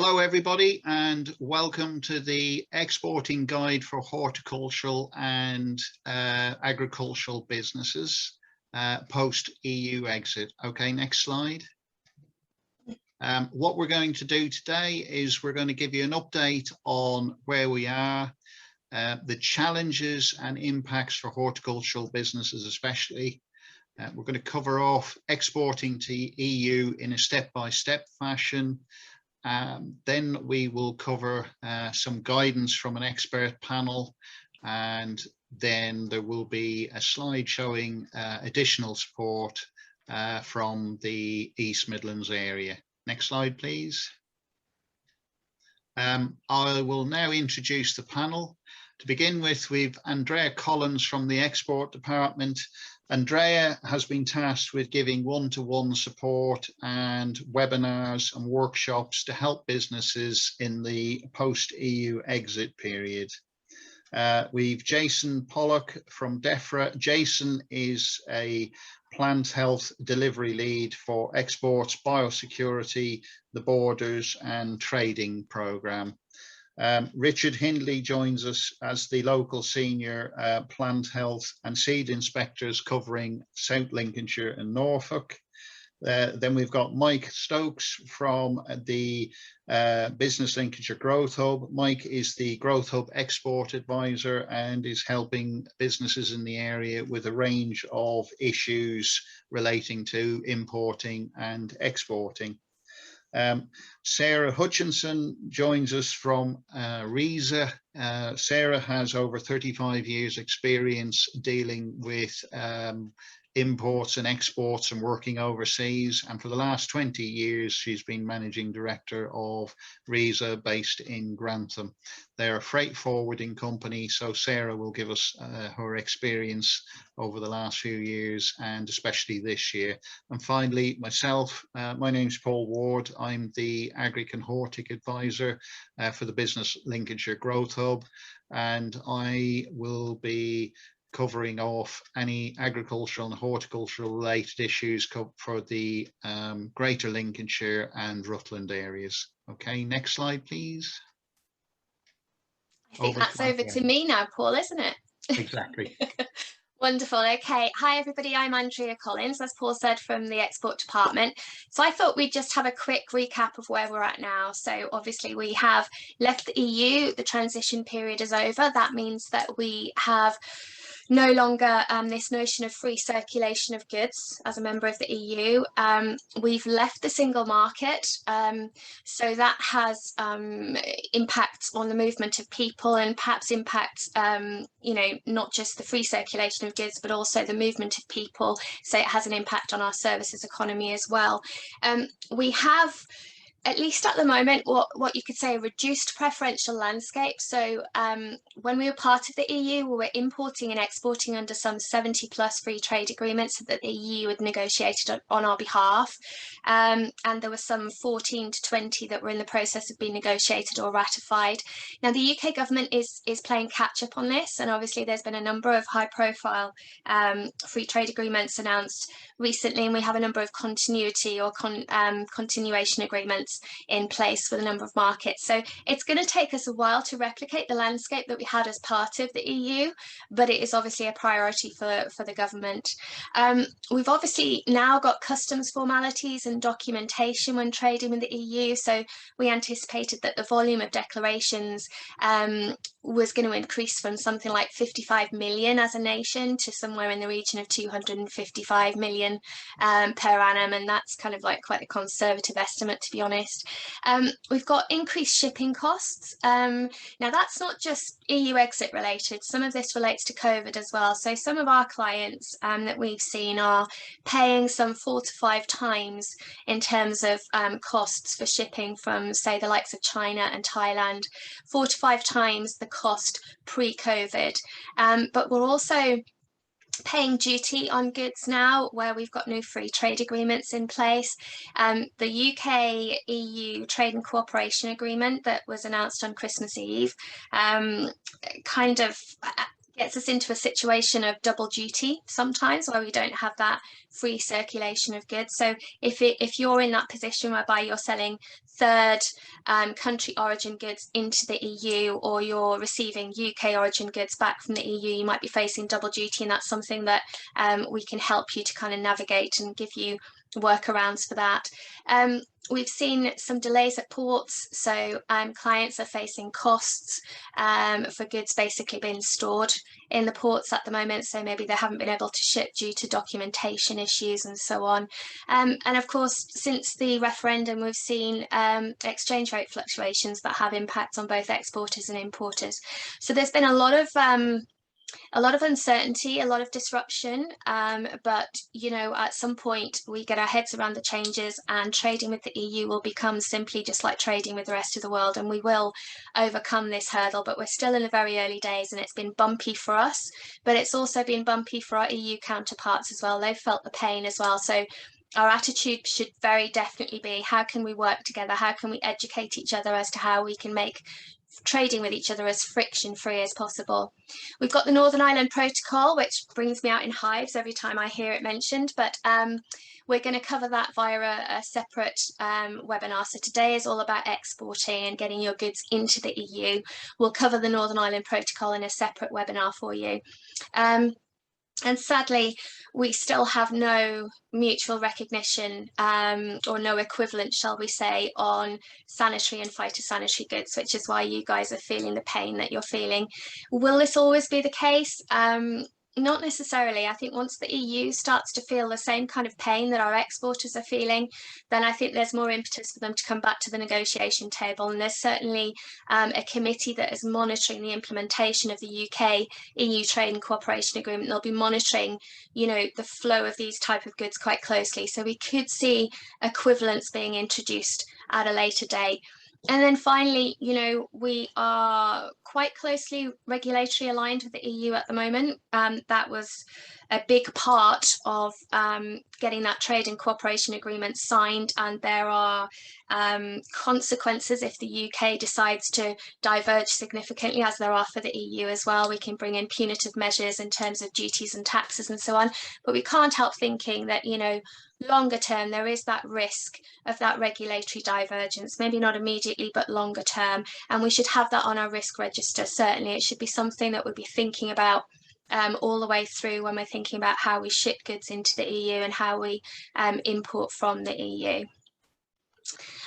Hello everybody and welcome to the exporting guide for horticultural and agricultural businesses post EU exit. Okay, next slide. What we're going to do today is we're going to give you an update on where we are, the challenges and impacts for horticultural businesses especially. We're going to cover off exporting to EU in a step-by-step fashion. Then we will cover some guidance from an expert panel, and then there will be a slide showing additional support from the East Midlands area. Next slide, please. I will now introduce the panel. To begin with, we've Andrea Collins from the Export Department. Andrea has been tasked with giving one-to-one support and webinars and workshops to help businesses in the post-EU exit period. We've Jason Pollock from DEFRA. Jason is a plant health delivery lead for exports, biosecurity, the borders and trading programme. Richard Hindley joins us as the local senior plant health and seed inspectors covering South Lincolnshire and Norfolk. Then we've got Mike Stokes from the Business Lincolnshire Growth Hub. Mike is the Growth Hub export advisor and is helping businesses in the area with a range of issues relating to importing and exporting. Sarah Hutchinson joins us from RISA. Sarah has over 35 years experience dealing with imports and exports and working overseas, and for the last 20 years she's been managing director of RISA based in Grantham. They're a freight forwarding company, so Sarah will give us her experience over the last few years and especially this year. And finally, myself, my name's Paul Ward. I'm the Agric and Hortic advisor for the Business Lincolnshire Growth Hub, and I will be covering off any agricultural and horticultural related issues for the Greater Lincolnshire and Rutland areas. Okay, next slide, please. I think that's over to me now, Paul, isn't it? Exactly. Wonderful. Okay. Hi, everybody. I'm Andrea Collins, as Paul said, from the Export Department. So I thought we'd just have a quick recap of where we're at now. So obviously we have left the EU. The transition period is over. That means that we have no longer this notion of free circulation of goods as a member of the EU. We've left the single market, so that has impacts on the movement of people and perhaps impacts, you know, not just the free circulation of goods, but also the movement of people. So it has an impact on our services economy as well. We have, at least at the moment, what you could say a reduced preferential landscape. So when we were part of the EU, we were importing and exporting under some 70 plus free trade agreements that the EU had negotiated on our behalf. And there were some 14 to 20 that were in the process of being negotiated or ratified. Now, the UK government is playing catch up on this. And obviously, there's been a number of high profile free trade agreements announced recently. And we have a number of continuity or continuation agreements in place with a number of markets. So it's going to take us a while to replicate the landscape that we had as part of the EU, but it is obviously a priority for the government. We've obviously now got customs formalities and documentation when trading with the EU. So we anticipated that the volume of declarations was going to increase from something like 55 million as a nation to somewhere in the region of 255 million per annum. And that's kind of like quite a conservative estimate, to be honest. We've got increased shipping costs. Now, that's not just EU exit related. Some of this relates to COVID as well. So some of our clients that we've seen are paying some 4 to 5 times in terms of costs for shipping from, say, the likes of China and Thailand, 4 to 5 times the cost pre-COVID. But we're also paying duty on goods now where we've got new free trade agreements in place. The UK EU Trade and Cooperation Agreement that was announced on Christmas Eve kind of gets us into a situation of double duty sometimes, where we don't have that free circulation of goods. So if you're in that position whereby you're selling third country origin goods into the EU, or you're receiving UK origin goods back from the EU, you might be facing double duty, and that's something that we can help you to kind of navigate and give you workarounds for that. We've seen some delays at ports, so clients are facing costs for goods basically being stored in the ports at the moment, so maybe they haven't been able to ship due to documentation issues and so on. And of course, since the referendum, we've seen exchange rate fluctuations that have impacts on both exporters and importers. So there's been a lot of uncertainty, a lot of disruption, but you know, at some point we get our heads around the changes, and trading with the EU will become simply just like trading with the rest of the world, and we will overcome this hurdle. But we're still in the very early days, and it's been bumpy for us, but it's also been bumpy for our EU counterparts as well. They've felt the pain as well. So our attitude should very definitely be, how can we work together? How can we educate each other as to how we can make trading with each other as friction-free as possible? We've got the Northern Ireland Protocol, which brings me out in hives every time I hear it mentioned, but we're going to cover that via a separate webinar. So today is all about exporting and getting your goods into the EU. We'll cover the Northern Ireland Protocol in a separate webinar for you. And sadly, we still have no mutual recognition or no equivalent, shall we say, on sanitary and phytosanitary goods, which is why you guys are feeling the pain that you're feeling. Will this always be the case? Not necessarily. I think once the EU starts to feel the same kind of pain that our exporters are feeling, then I think there's more impetus for them to come back to the negotiation table. And there's certainly a committee that is monitoring the implementation of the UK EU Trade and Cooperation Agreement. They'll be monitoring, you know, the flow of these type of goods quite closely. So we could see equivalents being introduced at a later date. And then finally, you know, we are quite closely regulatory aligned with the EU at the moment. That was a big part of getting that trade and cooperation agreement signed, and there are consequences if the UK decides to diverge significantly, as there are for the EU as well. We can bring in punitive measures in terms of duties and taxes and so on, but we can't help thinking that, you know, longer term there is that risk of that regulatory divergence, maybe not immediately but longer term, and we should have that on our risk register. Certainly it should be something that we'll be thinking about all the way through when we're thinking about how we ship goods into the EU and how we import from the EU.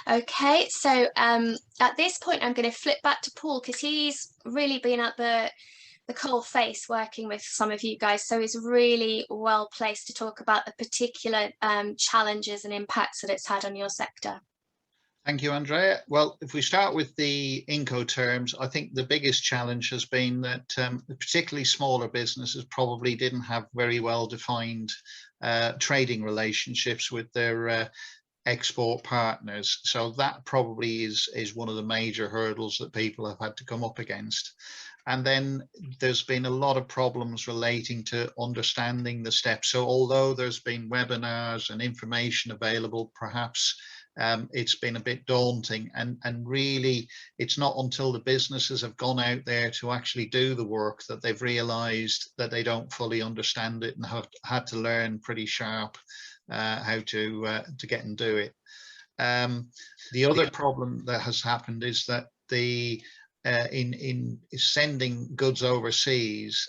Okay, so at this point I'm going to flip back to Paul, because he's really been at the coal face working with some of you guys, so he's really well placed to talk about the particular challenges and impacts that it's had on your sector. Thank you, Andrea. Well, if we start with the Incoterms, I think the biggest challenge has been that particularly smaller businesses probably didn't have very well defined trading relationships with their export partners. So that probably is one of the major hurdles that people have had to come up against. And then there's been a lot of problems relating to understanding the steps. So although there's been webinars and information available, perhaps it's been a bit daunting, and really it's not until the businesses have gone out there to actually do the work that they've realized that they don't fully understand it and have had to learn pretty sharp how to get and do it. The other problem that has happened is that in sending goods overseas,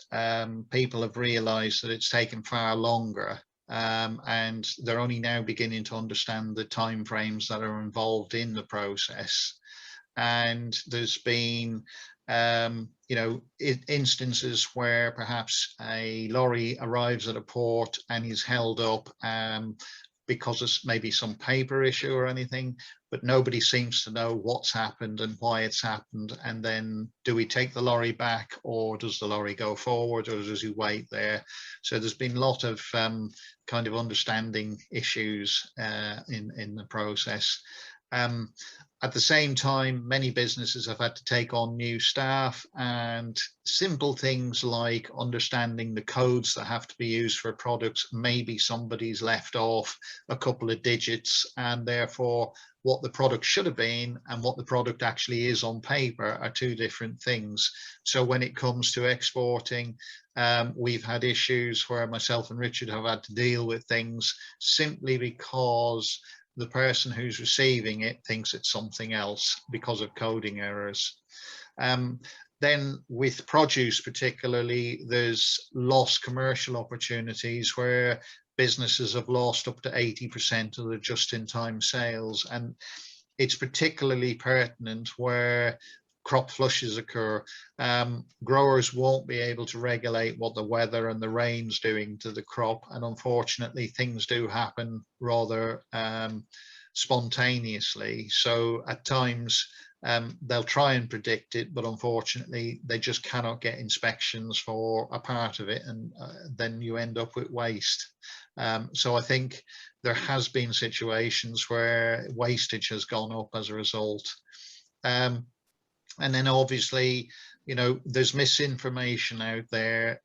people have realized that it's taken far longer, and they're only now beginning to understand the timeframes that are involved in the process. And there's been you know, instances where perhaps a lorry arrives at a port and is held up because of maybe some paper issue or anything, but nobody seems to know what's happened and why it's happened. And then do we take the lorry back, or does the lorry go forward, or does he wait there? So there's been a lot of kind of understanding issues in the process. At the same time, many businesses have had to take on new staff, and simple things like understanding the codes that have to be used for products. Maybe somebody's left off a couple of digits, and therefore what the product should have been and what the product actually is on paper are two different things. So when it comes to exporting, we've had issues where myself and Richard have had to deal with things simply because the person who's receiving it thinks it's something else because of coding errors. Then with produce particularly, there's lost commercial opportunities where businesses have lost up to 80% of their just-in-time sales. And it's particularly pertinent where crop flushes occur. Growers won't be able to regulate what the weather and the rain's doing to the crop, and unfortunately things do happen rather spontaneously. So at times they'll try and predict it, but unfortunately they just cannot get inspections for a part of it, and then you end up with waste. So I think there has been situations where wastage has gone up as a result. And then obviously, you know, there's misinformation out there.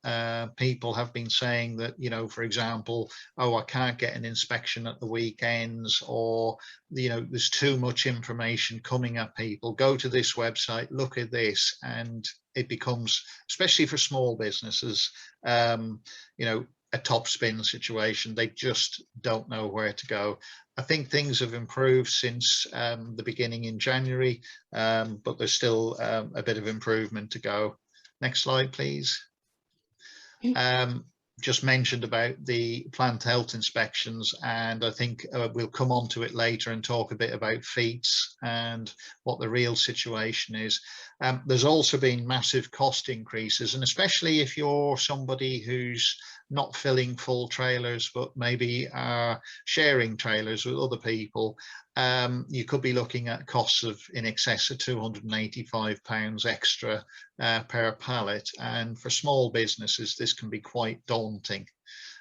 People have been saying that, you know, for example, oh, I can't get an inspection at the weekends, or, you know, there's too much information coming at people. Go to this website, look at this, and it becomes, especially for small businesses, you know, a top spin situation. They just don't know where to go. I think things have improved since the beginning in January, but there's still a bit of improvement to go. Next slide, please. Just mentioned about the plant health inspections, and I think we'll come on to it later and talk a bit about feeds and what the real situation is. There's also been massive cost increases, and especially if you're somebody who's not filling full trailers but maybe sharing trailers with other people, you could be looking at costs of in excess of £285 extra per pallet, and for small businesses this can be quite daunting.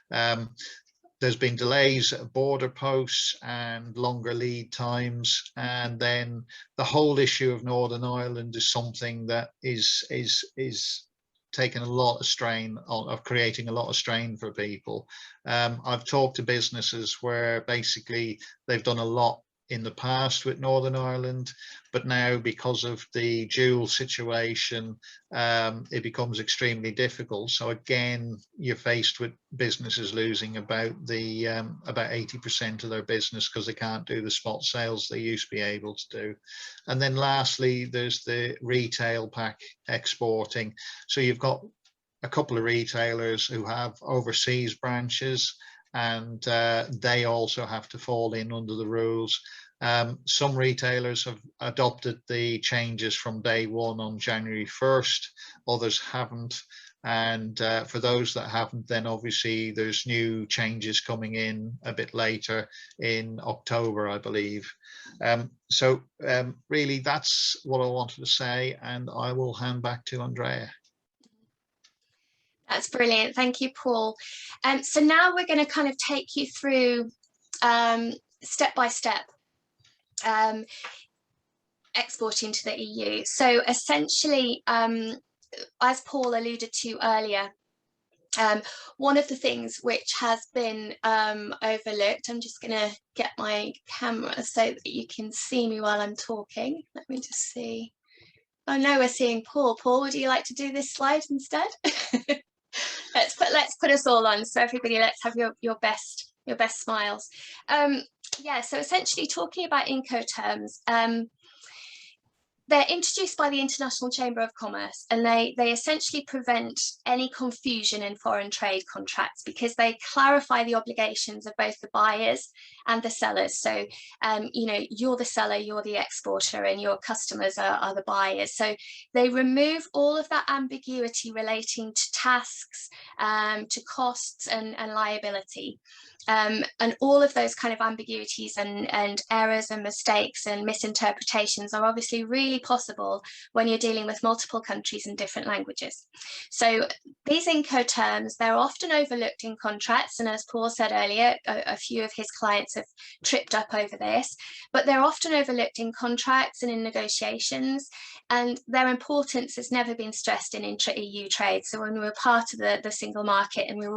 There's been delays at border posts and longer lead times, and then the whole issue of Northern Ireland is something that is taken a lot of strain of creating a lot of strain for people. I've talked to businesses where basically they've done a lot in the past with Northern Ireland, but now because of the dual situation, it becomes extremely difficult. So again, you're faced with businesses losing about 80% of their business because they can't do the spot sales they used to be able to do. And then lastly, there's the retail pack exporting. So you've got a couple of retailers who have overseas branches, and they also have to fall in under the rules. Some retailers have adopted the changes from day one on January 1st, others haven't. And for those that haven't, then obviously there's new changes coming in a bit later in October, I believe. So really that's what I wanted to say, and I will hand back to Andrea. That's brilliant. Thank you, Paul. So now we're going to kind of take you through step by step exporting to the EU. So essentially, as Paul alluded to earlier, one of the things which has been overlooked, I'm just going to get my camera so that you can see me while I'm talking. Let me just see. Oh no, we're seeing Paul. Paul, would you like to do this slide instead? Let's put us all on. So everybody, let's have your best smiles. Yeah, so essentially talking about Incoterms, they're introduced by the International Chamber of Commerce, and they essentially prevent any confusion in foreign trade contracts because they clarify the obligations of both the buyers and the sellers. So, you know, you're the seller, you're the exporter, and your customers are the buyers. So they remove all of that ambiguity relating to tasks, to costs and liability. And all of those kind of ambiguities and errors and mistakes and misinterpretations are obviously really only possible when you're dealing with multiple countries and different languages. So these Incoterms, they're often overlooked in contracts, and as Paul said earlier, a few of his clients have tripped up over this, but they're often overlooked in contracts and in negotiations, and their importance has never been stressed in intra-EU trade. So when we were part of the single market and we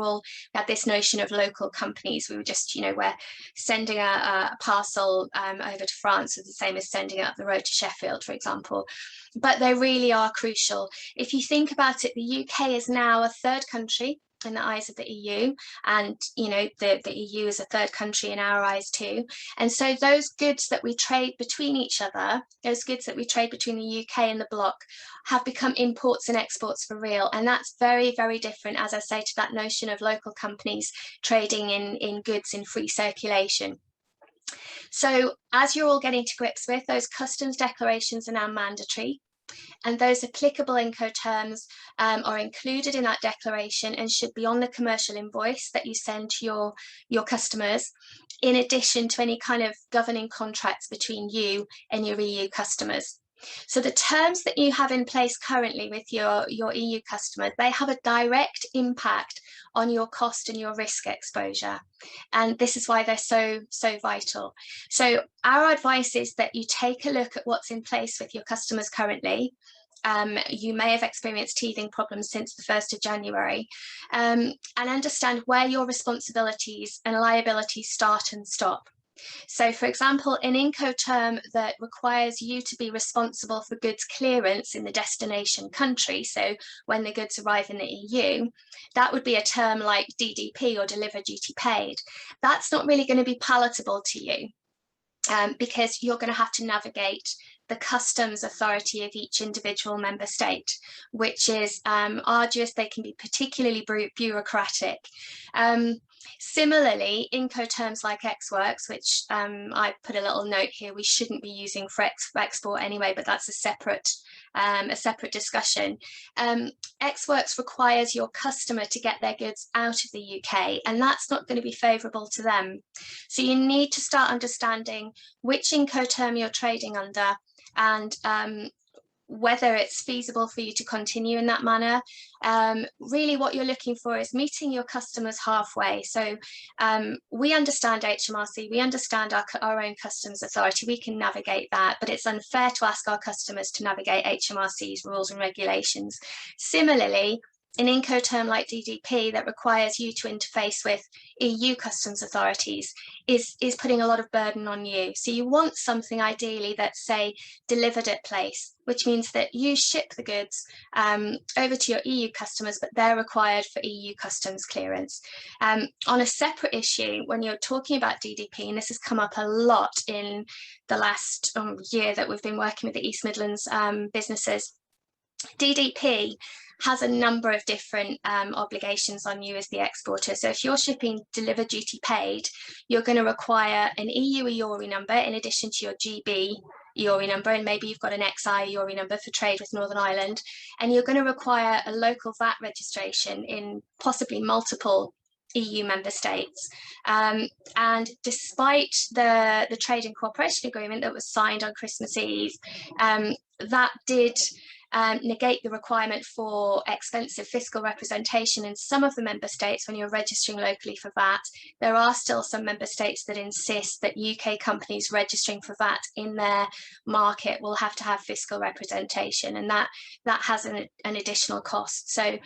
had this notion of local companies, we were just, we're sending a parcel over to France is the same as sending it up the road to Sheffield, for example. But they really are crucial. If you think about it, the UK is now a third country in the eyes of the EU, and the EU is a third country in our eyes too. And so those goods that we trade between each other, those goods that we trade between the UK and the bloc, have become imports and exports for real. And that's very, very different, as I say, to that notion of local companies trading in goods in free circulation. So as you're all getting to grips with, those customs declarations are now mandatory, and those applicable Incoterms are included in that declaration and should be on the commercial invoice that you send to your customers, in addition to any kind of governing contracts between you and your EU customers. So the terms that you have in place currently with your EU customers, they have a direct impact on your cost and your risk exposure. And this is why they're so vital. So our advice is that you take a look at what's in place with your customers currently. You may have experienced teething problems since the 1st of January, and understand where your responsibilities and liabilities start and stop. So, for example, an Incoterm that requires you to be responsible for goods clearance in the destination country, so when the goods arrive in the EU, that would be a term like DDP, or deliver duty paid. That's not really going to be palatable to you, because you're going to have to navigate the customs authority of each individual member state, which is arduous. They can be particularly bureaucratic. Similarly, Incoterms like Ex-Works, which I put a little note here, we shouldn't be using for export anyway, but that's a separate discussion. Ex-Works requires your customer to get their goods out of the UK, and that's not going to be favourable to them. So you need to start understanding which Incoterm you're trading under, and whether it's feasible for you to continue in that manner. Really what you're looking for is meeting your customers halfway. So we understand HMRC, we understand our own customs authority, we can navigate that, but it's unfair to ask our customers to navigate HMRC's rules and regulations. Similarly, an Incoterm like DDP that requires you to interface with EU customs authorities is putting a lot of burden on you. So you want something ideally that's, say, delivered at place, which means that you ship the goods over to your EU customers, but they're required for EU customs clearance. On a separate issue, when you're talking about DDP, and this has come up a lot in the last year that we've been working with the East Midlands businesses, DDP has a number of different obligations on you as the exporter. So if you're shipping deliver duty paid, you're going to require an EU EORI number in addition to your GB EORI number, and maybe you've got an XI EORI number for trade with Northern Ireland, and you're going to require a local VAT registration in possibly multiple EU member states. And despite the trade and cooperation agreement that was signed on Christmas Eve, that did negate the requirement for expensive fiscal representation in some of the member states when you're registering locally for VAT. There are still some member states that insist that UK companies registering for VAT in their market will have to have fiscal representation, and that has an additional cost. So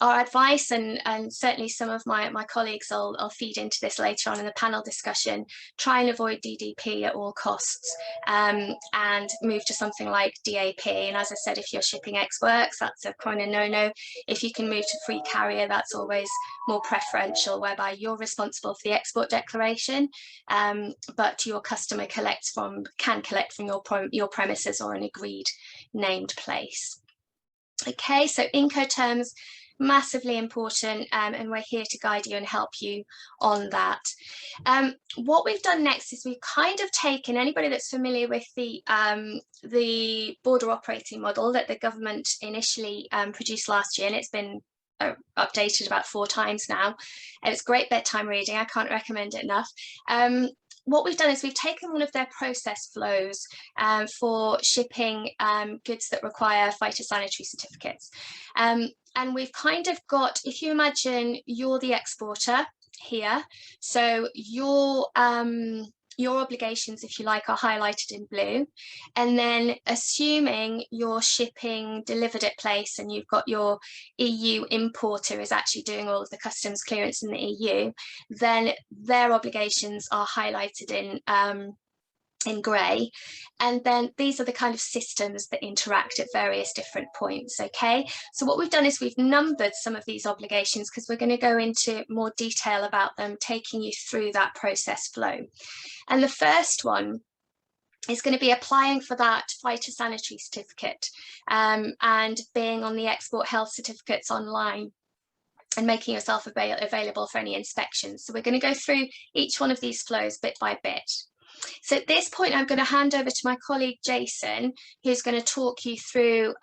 our advice, and certainly some of my colleagues I'll feed into this later on in the panel discussion, try and avoid DDP at all costs, and move to something like DAP. And as I said, if you're shipping Ex-Works, that's a kind of no-no. If you can move to free carrier, that's always more preferential, whereby you're responsible for the export declaration, but your customer can collect from your premises or an agreed named place. Okay, so Incoterms, massively important, and we're here to guide you and help you on that. What we've done next is we've kind of taken anybody that's familiar with the border operating model that the government initially produced last year, and it's been updated about 4 times now, and it's great bedtime reading. I can't recommend it enough. what we've done is we've taken all of their process flows for shipping goods that require phytosanitary certificates. And we've kind of got, if you imagine you're the exporter here, so your obligations, if you like, are highlighted in blue. And then assuming you're shipping delivered at place and you've got your EU importer is actually doing all of the customs clearance in the EU, then their obligations are highlighted in grey. And then these are the kind of systems that interact at various different points. Okay, so what we've done is we've numbered some of these obligations because we're going to go into more detail about them, taking you through that process flow. And the first one is going to be applying for that phytosanitary certificate and being on the export health certificates online and making yourself available for any inspections. So we're going to go through each one of these flows bit by bit. So at this point, I'm going to hand over to my colleague, Jason, who's going to talk you through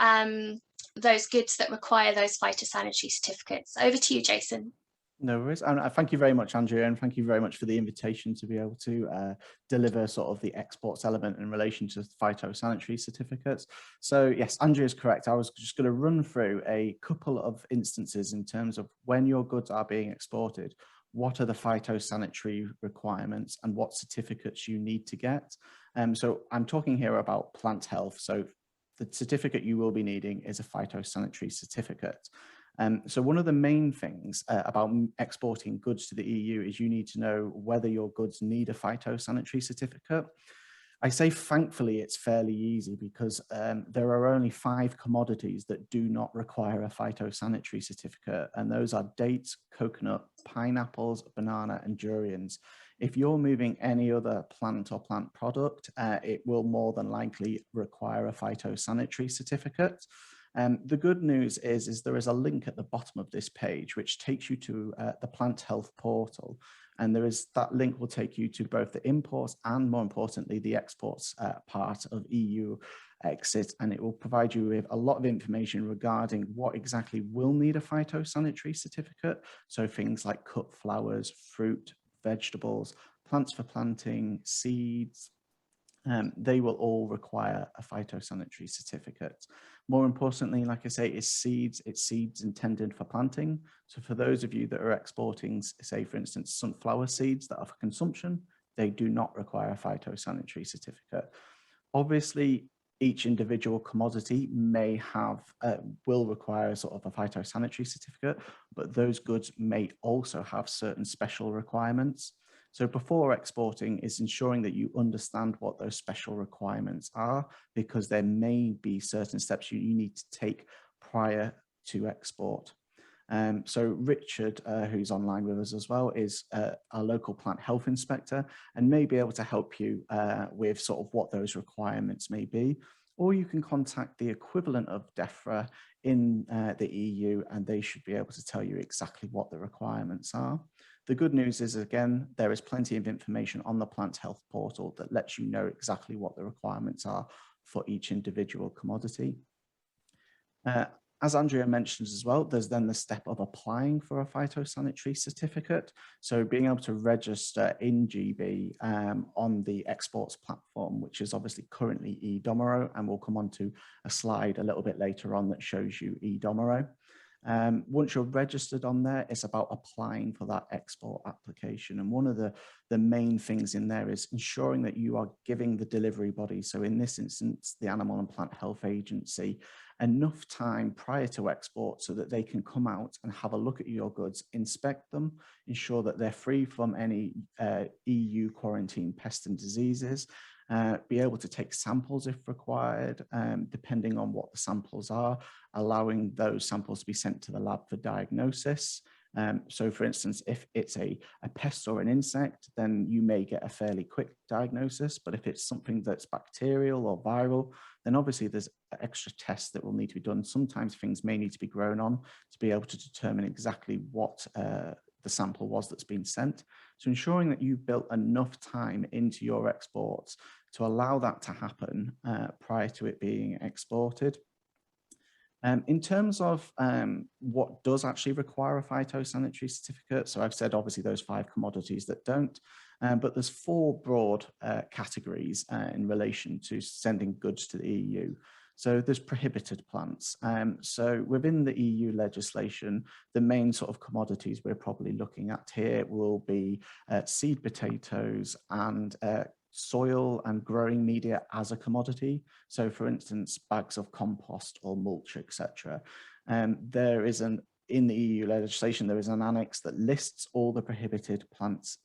those goods that require those phytosanitary certificates. Over to you, Jason. No worries. And thank you very much, Andrea, and thank you very much for the invitation to be able to deliver sort of the exports element in relation to phytosanitary certificates. So yes, Andrea is correct. I was just going to run through a couple of instances in terms of when your goods are being exported, what are the phytosanitary requirements and what certificates you need to get. So I'm talking here about plant health. So the certificate you will be needing is a phytosanitary certificate. So one of the main things about exporting goods to the EU is you need to know whether your goods need a phytosanitary certificate. I say thankfully it's fairly easy because there are only 5 commodities that do not require a phytosanitary certificate, and those are dates, coconut, pineapples, banana and durians. If you're moving any other plant or plant product, it will more than likely require a phytosanitary certificate. The good news is there is a link at the bottom of this page which takes you to the Plant Health portal, and that link will take you to both the imports and, more importantly, the exports part of EU exit, and it will provide you with a lot of information regarding what exactly will need a phytosanitary certificate. So things like cut flowers, fruit, vegetables, plants for planting, seeds, they will all require a phytosanitary certificate. More importantly, like I say, it's seeds intended for planting. So for those of you that are exporting, say for instance, sunflower seeds that are for consumption, they do not require a phytosanitary certificate. Obviously, each individual commodity will require sort of a phytosanitary certificate, but those goods may also have certain special requirements. So before exporting is ensuring that you understand what those special requirements are, because there may be certain steps you need to take prior to export. So Richard, who's online with us as well, is our local plant health inspector and may be able to help you with sort of what those requirements may be. Or you can contact the equivalent of DEFRA in the EU, and they should be able to tell you exactly what the requirements are. The good news is, again, there is plenty of information on the Plant Health portal that lets you know exactly what the requirements are for each individual commodity. As Andrea mentioned as well, there's then the step of applying for a phytosanitary certificate. So being able to register in GB on the exports platform, which is obviously currently eDomero, and we'll come on to a slide a little bit later on that shows you eDomero. Once you're registered on there, it's about applying for that export application. And one of the main things in there is ensuring that you are giving the delivery body, so in this instance, the Animal and Plant Health Agency, enough time prior to export so that they can come out and have a look at your goods, inspect them, ensure that they're free from any EU quarantine pests and diseases, be able to take samples if required, depending on what the samples are, allowing those samples to be sent to the lab for diagnosis. So for instance, if it's a pest or an insect, then you may get a fairly quick diagnosis, but if it's something that's bacterial or viral, then obviously there's extra tests that will need to be done. Sometimes things may need to be grown on to be able to determine exactly what the sample was that's been sent. So ensuring that you've built enough time into your exports to allow that to happen prior to it being exported. In terms of what does actually require a phytosanitary certificate, so I've said obviously those 5 commodities that don't. But there's four broad categories in relation to sending goods to the EU. So there's prohibited plants. So within the EU legislation, the main sort of commodities we're probably looking at here will be seed potatoes and soil and growing media as a commodity. So for instance, bags of compost or mulch, etc. There is in the EU legislation, there is an annex that lists all the prohibited plants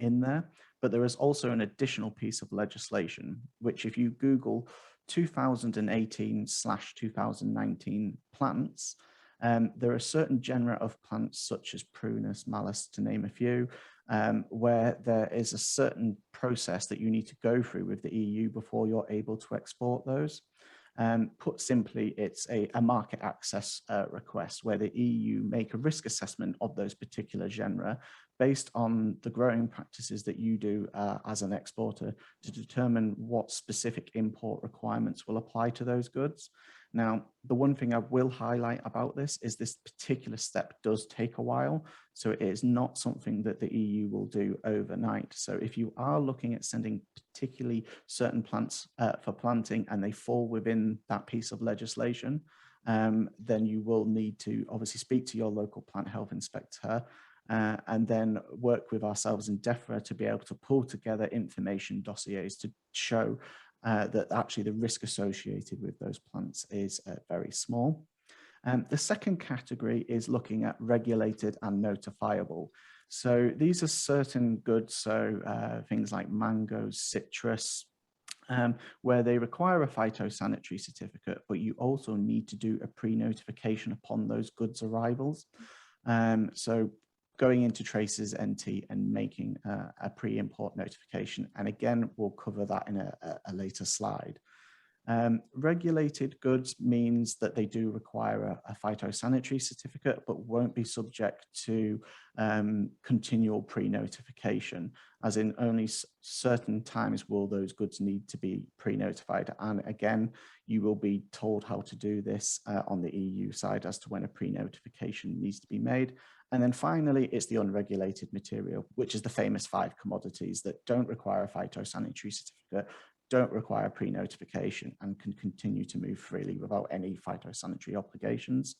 in there, but there is also an additional piece of legislation, which if you Google 2018/2019 plants, there are certain genera of plants such as Prunus, Malus, to name a few, where there is a certain process that you need to go through with the EU before you're able to export those. Put simply, it's a market access request where the EU make a risk assessment of those particular genera based on the growing practices that you do as an exporter to determine what specific import requirements will apply to those goods. Now, the one thing I will highlight about this is this particular step does take a while. So it is not something that the EU will do overnight. So if you are looking at sending particularly certain plants for planting and they fall within that piece of legislation, then you will need to obviously speak to your local plant health inspector and then work with ourselves in DEFRA to be able to pull together information dossiers to show that actually the risk associated with those plants is very small. The second category is looking at regulated and notifiable. So these are certain goods, so things like mangoes, citrus, where they require a phytosanitary certificate, but you also need to do a pre-notification upon those goods arrivals. So going into Traces NT and making a pre-import notification. And again, we'll cover that in a later slide. Regulated goods means that they do require a phytosanitary certificate, but won't be subject to continual pre-notification, as in only certain times will those goods need to be pre-notified. And again, you will be told how to do this on the EU side as to when a pre-notification needs to be made. And then finally, it's the unregulated material, which is the famous 5 commodities that don't require a phytosanitary certificate, don't require pre-notification, and can continue to move freely without any phytosanitary obligations.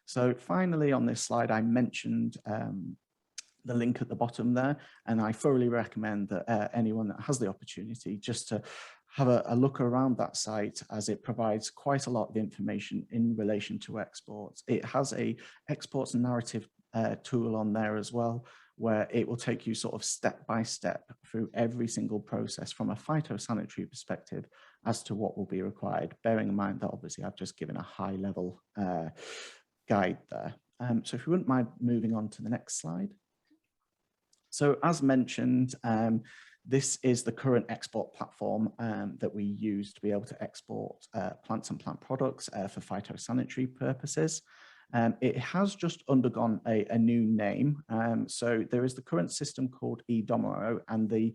So finally, on this slide, I mentioned the link at the bottom there, and I thoroughly recommend that anyone that has the opportunity just to have a look around that site, as it provides quite a lot of information in relation to exports. It has a exports narrative tool on there as well, where it will take you sort of step by step through every single process from a phytosanitary perspective as to what will be required, bearing in mind that obviously I've just given a high level guide there. So if you wouldn't mind moving on to the next slide. So as mentioned, this is the current export platform that we use to be able to export plants and plant products for phytosanitary purposes. It has just undergone a new name. So there is the current system called eDomero, and the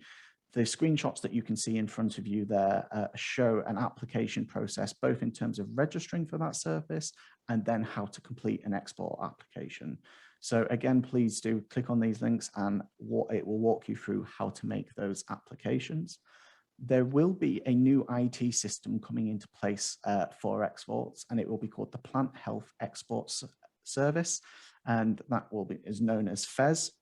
screenshots that you can see in front of you there show an application process, both in terms of registering for that service and then how to complete an export application. So again, please do click on these links and it will walk you through how to make those applications. There will be a new IT system coming into place for exports, and it will be called the Plant Health Exports Service, and that is known as FES.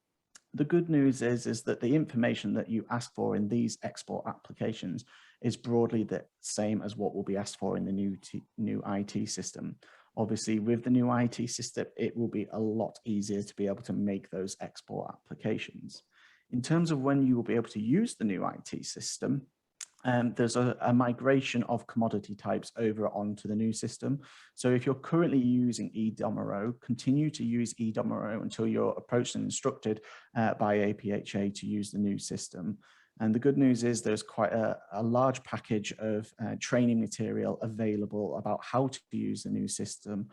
The good news is that the information that you ask for in these export applications is broadly the same as what will be asked for in the new IT system. Obviously, with the new IT system, it will be a lot easier to be able to make those export applications. In terms of when you will be able to use the new IT system, there's a migration of commodity types over onto the new system. So if you're currently using eDomero, continue to use eDomero until you're approached and instructed by APHA to use the new system. And the good news is there's quite a large package of training material available about how to use the new system,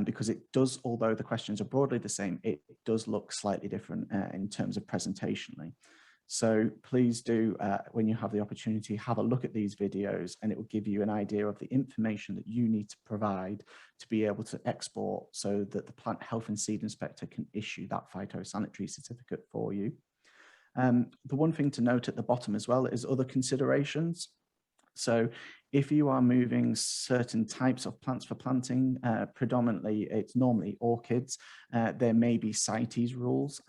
because it does, although the questions are broadly the same, it does look slightly different in terms of presentationally. So please do, when you have the opportunity, have a look at these videos, and it will give you an idea of the information that you need to provide to be able to export, so that the Plant Health and Seed Inspector can issue that phytosanitary certificate for you. The one thing to note at the bottom as well is other considerations. So if you are moving certain types of plants for planting, predominantly it's normally orchids, there may be CITES rules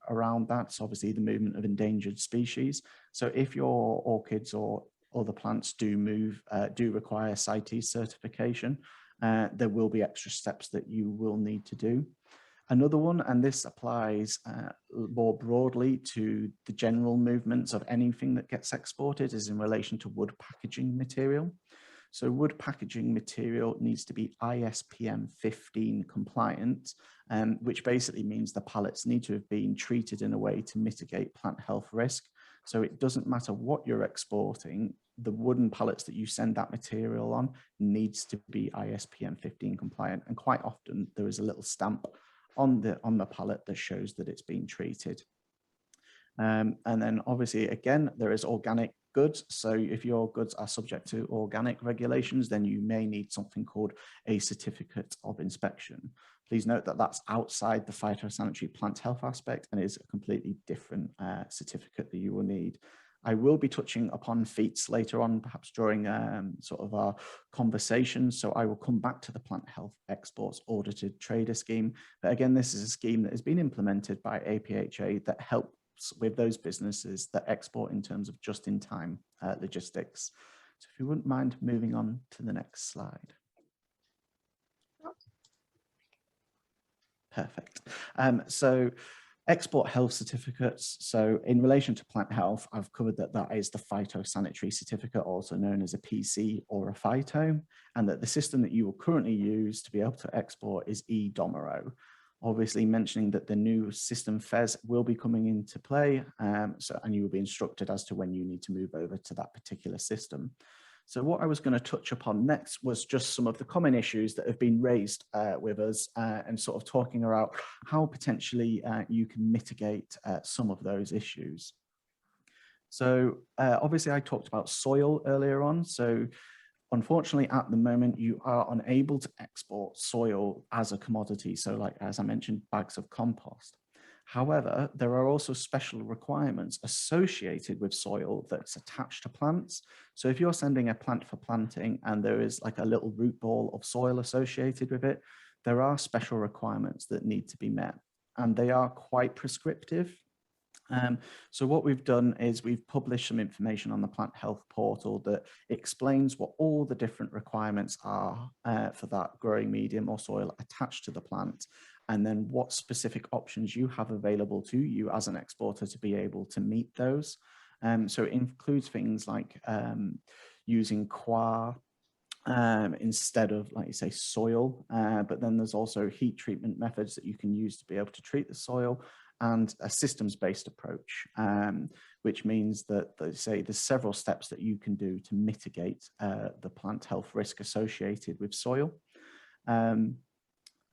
around that. So obviously the movement of endangered species. So if your orchids or other plants do require CITES certification, there will be extra steps that you will need to do. Another one, and this applies more broadly to the general movements of anything that gets exported, is in relation to wood packaging material. So wood packaging material needs to be ISPM 15 compliant, which basically means the pallets need to have been treated in a way to mitigate plant health risk. So it doesn't matter what you're exporting, the wooden pallets that you send that material on needs to be ISPM 15 compliant. And quite often there is a little stamp on the pallet that shows that it's been treated. And then obviously, again, there is organic goods. So if your goods are subject to organic regulations, then you may need something called a certificate of inspection. Please note that that's outside the phytosanitary plant health aspect and is a completely different certificate that you will need. I will be touching upon FEATs later on, perhaps during sort of our conversation. So I will come back to the Plant Health Exports Audited Trader Scheme. But again, this is a scheme that has been implemented by APHA that helps with those businesses that export in terms of just-in-time logistics. So if you wouldn't mind moving on to the next slide. Perfect. So export health certificates. So in relation to plant health, I've covered that that is the phytosanitary certificate, also known as a PC or a phyto, and that the system that you will currently use to be able to export is eDomero. Obviously mentioning that the new system FES will be coming into play, and you will be instructed as to when you need to move over to that particular system. So what I was going to touch upon next was just some of the common issues that have been raised with us and sort of talking about how potentially you can mitigate some of those issues. So obviously I talked about soil earlier on. So unfortunately, at the moment, you are unable to export soil as a commodity. So like, as I mentioned, bags of compost. However, there are also special requirements associated with soil that's attached to plants. So if you're sending a plant for planting and there is like a little root ball of soil associated with it, there are special requirements that need to be met, and they are quite prescriptive. So what we've done is we've published some information on the Plant Health portal that explains what all the different requirements are for that growing medium or soil attached to the plant, and then what specific options you have available to you as an exporter to be able to meet those. So it includes things like using coir instead of, like you say, soil, but then there's also heat treatment methods that you can use to be able to treat the soil, and a systems-based approach, which means that there's several steps that you can do to mitigate the plant health risk associated with soil.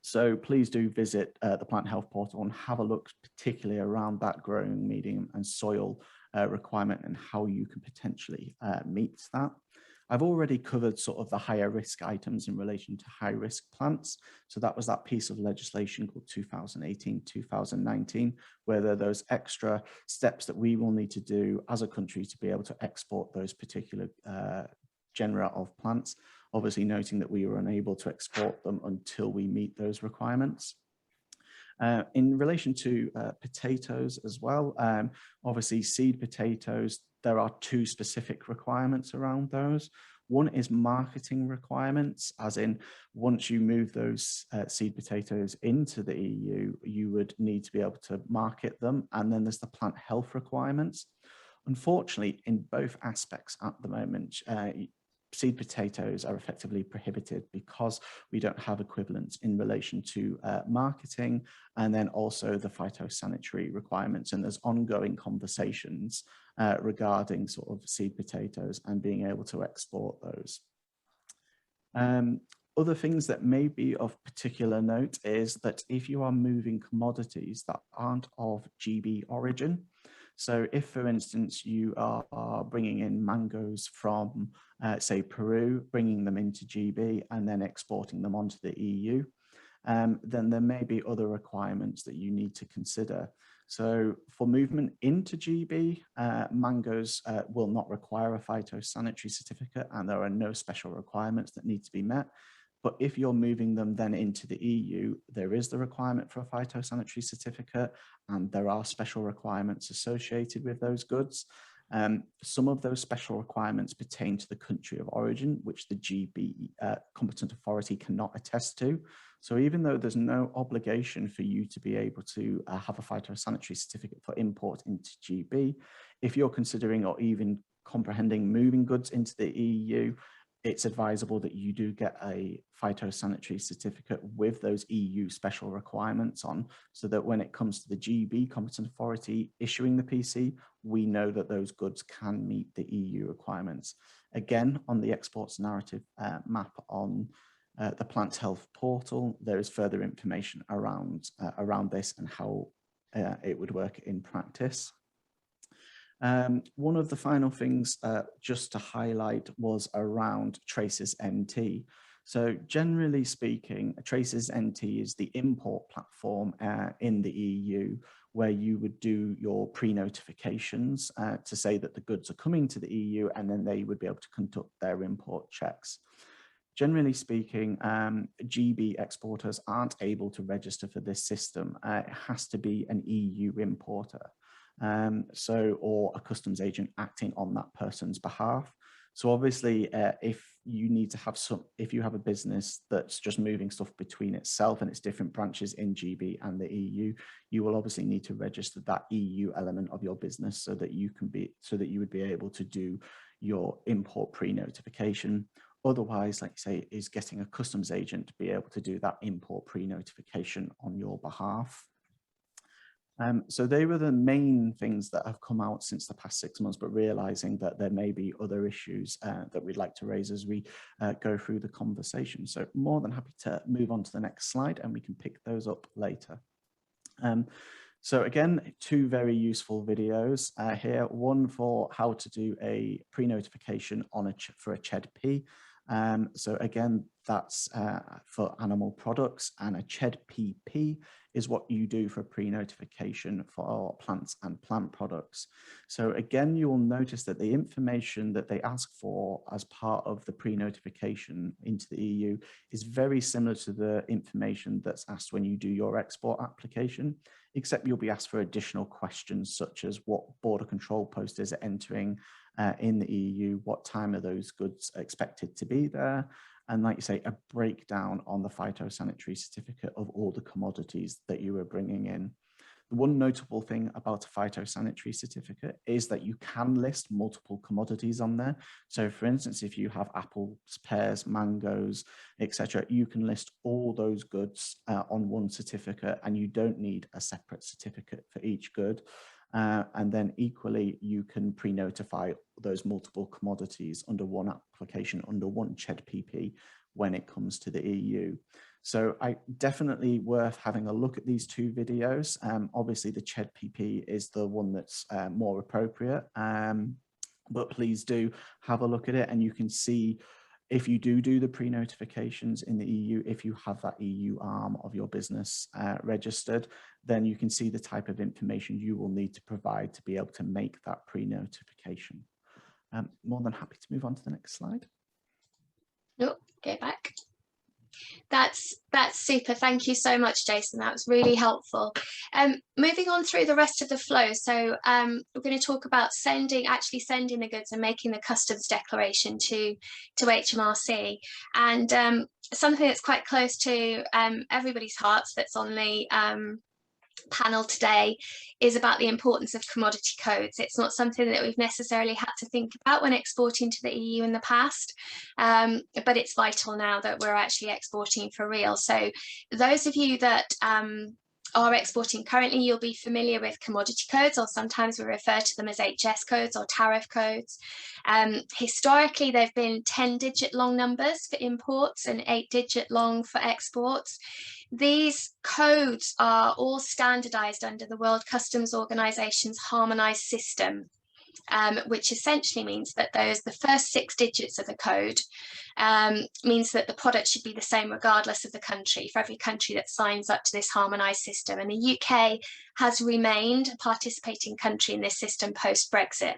So please do visit the Plant Health portal and have a look particularly around that growing medium and soil requirement and how you can potentially meet that. I've already covered sort of the higher risk items in relation to high risk plants. So that was that piece of legislation called 2018-2019, where there are those extra steps that we will need to do as a country to be able to export those particular genera of plants, obviously noting that we were unable to export them until we meet those requirements. In relation to potatoes as well, obviously seed potatoes, there are two specific requirements around those. One is marketing requirements, as in once you move those seed potatoes into the EU, you would need to be able to market them. And then there's the plant health requirements. Unfortunately, in both aspects at the moment, seed potatoes are effectively prohibited because we don't have equivalents in relation to marketing, and then also the phytosanitary requirements. And there's ongoing conversations regarding sort of seed potatoes and being able to export those. Other things that may be of particular note is that if you are moving commodities that aren't of GB origin, so if, for instance, you are bringing in mangoes from, say, Peru, bringing them into GB and then exporting them onto the EU, then there may be other requirements that you need to consider. So for movement into GB, mangoes will not require a phytosanitary certificate, and there are no special requirements that need to be met. But if you're moving them then into the EU, there is the requirement for a phytosanitary certificate, and there are special requirements associated with those goods. Some of those special requirements pertain to the country of origin, which the GB competent authority cannot attest to. So even though there's no obligation for you to be able to have a phytosanitary certificate for import into GB, if you're considering or even comprehending moving goods into the EU, it's advisable that you do get a phytosanitary certificate with those EU special requirements on, so that when it comes to the GB competent authority issuing the PC, we know that those goods can meet the EU requirements. Again, on the exports narrative map on the Plant Health portal, there is further information around this and how it would work in practice. One of the final things just to highlight was around Traces NT. So generally speaking, Traces NT is the import platform in the EU where you would do your pre-notifications to say that the goods are coming to the EU, and then they would be able to conduct their import checks. Generally speaking, GB exporters aren't able to register for this system. It has to be an EU importer. Or a customs agent acting on that person's behalf. So obviously, if you have a business that's just moving stuff between itself and its different branches in GB and the EU, you will obviously need to register that EU element of your business so that you would be able to do your import pre-notification. Otherwise, like you say, is getting a customs agent to be able to do that import pre-notification on your behalf. So they were the main things that have come out since the past 6 months, but realizing that there may be other issues that we'd like to raise as we go through the conversation. So more than happy to move on to the next slide, and we can pick those up later. So again, 2 very useful videos here, one for how to do a pre-notification on for a CHED-P. So again, that's for animal products, and a CHED-PP is what you do for pre-notification for plants and plant products. So again, you will notice that the information that they ask for as part of the pre-notification into the EU is very similar to the information that's asked when you do your export application, except you'll be asked for additional questions such as what border control post is it entering in the EU, what time are those goods expected to be there, and like you say, a breakdown on the phytosanitary certificate of all the commodities that you are bringing in. The one notable thing about a phytosanitary certificate is that you can list multiple commodities on there. So for instance, if you have apples, pears, mangoes, etc., you can list all those goods on one certificate, and you don't need a separate certificate for each good. And then equally, you can pre-notify those multiple commodities under one application, under one CHED-PP when it comes to the EU. So definitely worth having a look at these 2 videos. Obviously, the CHED-PP is the one that's more appropriate, but please do have a look at it, and you can see if you do the pre-notifications in the EU, if you have that EU arm of your business registered, then you can see the type of information you will need to provide to be able to make that pre-notification. More than happy to move on to the next slide. Oh, go back. That's super. Thank you so much, Jason. That was really helpful. Moving on through the rest of the flow. So we're going to talk about actually sending the goods and making the customs declaration to HMRC. And something that's quite close to everybody's hearts that's on the panel today is about the importance of commodity codes. It's not something that we've necessarily had to think about when exporting to the EU in the past, but it's vital now that we're actually exporting for real. So those of you that are exporting currently, you'll be familiar with commodity codes, or sometimes we refer to them as HS codes or tariff codes. Historically, they've been 10-digit long numbers for imports and 8-digit long for exports. These codes are all standardized under the World Customs Organization's harmonized system. which essentially means that the first 6 digits of the code means that the product should be the same regardless of the country, for every country that signs up to this harmonised system. And the UK has remained a participating country in this system post-Brexit.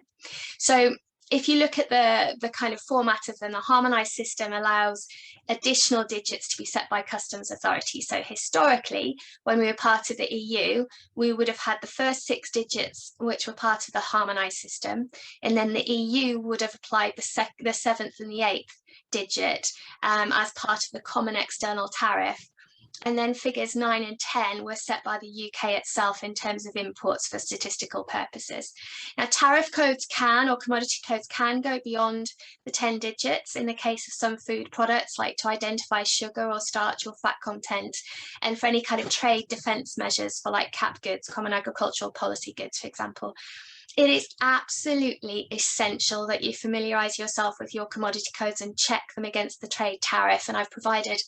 So if you look at the kind of format of them, the harmonised system allows additional digits to be set by customs authorities. So historically, when we were part of the EU, we would have had the first 6 digits, which were part of the harmonised system, and then the EU would have applied the 7th and the 8th digit as part of the common external tariff. And then figures 9 and 10 were set by the UK itself in terms of imports for statistical purposes. Now, tariff codes or commodity codes can go beyond the 10 digits in the case of some food products, like to identify sugar or starch or fat content, and for any kind of trade defence measures for like CAP goods, common agricultural policy goods, for example. It is absolutely essential that you familiarise yourself with your commodity codes and check them against the trade tariff. And I've provided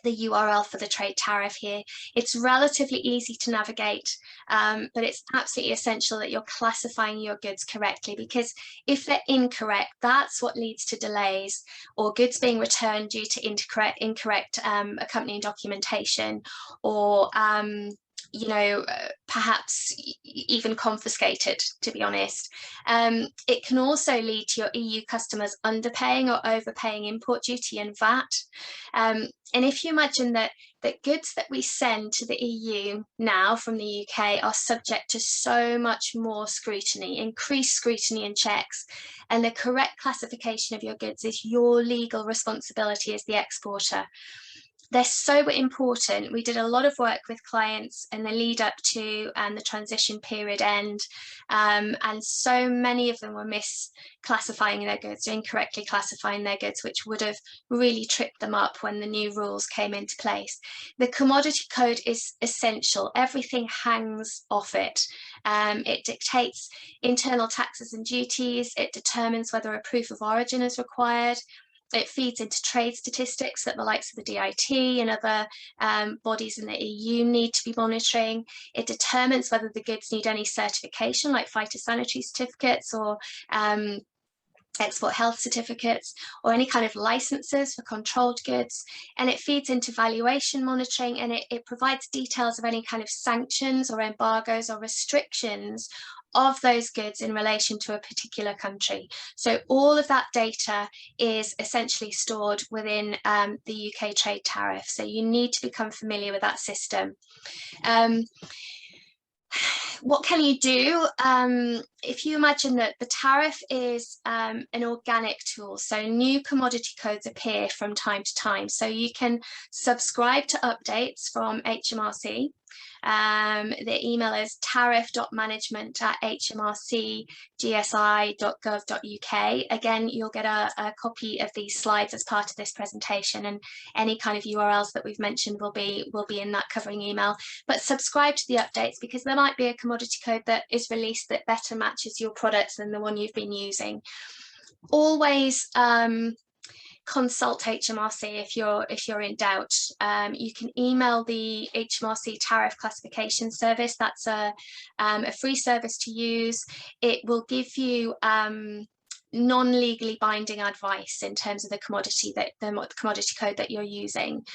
the URL for the trade tariff here. It's relatively easy to navigate, but it's absolutely essential that you're classifying your goods correctly, because if they're incorrect, that's what leads to delays or goods being returned due to incorrect accompanying documentation, or perhaps even confiscated, to be honest. It can also lead to your EU customers underpaying or overpaying import duty and VAT. And if you imagine that goods that we send to the EU now from the UK are subject to so much more scrutiny, increased scrutiny and checks, and the correct classification of your goods is your legal responsibility as the exporter. They're so important. We did a lot of work with clients in the lead up to the transition period end, and so many of them were misclassifying their goods, incorrectly classifying their goods, which would have really tripped them up when the new rules came into place. The commodity code is essential. Everything hangs off it. It dictates internal taxes and duties. It determines whether a proof of origin is required. It feeds into trade statistics that the likes of the DIT and other bodies in the EU need to be monitoring. It determines whether the goods need any certification, like phytosanitary certificates or export health certificates, or any kind of licenses for controlled goods. And it feeds into valuation monitoring, and it provides details of any kind of sanctions or embargoes or restrictions of those goods in relation to a particular country. So all of that data is essentially stored within the UK trade tariff. So you need to become familiar with that system. What can you do? If you imagine that the tariff is an organic tool, so new commodity codes appear from time to time. So you can subscribe to updates from HMRC. The email is tariff.management@hmrcgsi.gov.uk. Again, you'll get a copy of these slides as part of this presentation, and any kind of URLs that we've mentioned will be in that covering email. But subscribe to the updates, because there might be a commodity code that is released that better matches your products than the one you've been using. Always consult HMRC if you're in doubt. You can email the HMRC tariff classification service. That's a free service to use. It will give you non-legally binding advice in terms of the commodity code that you're using,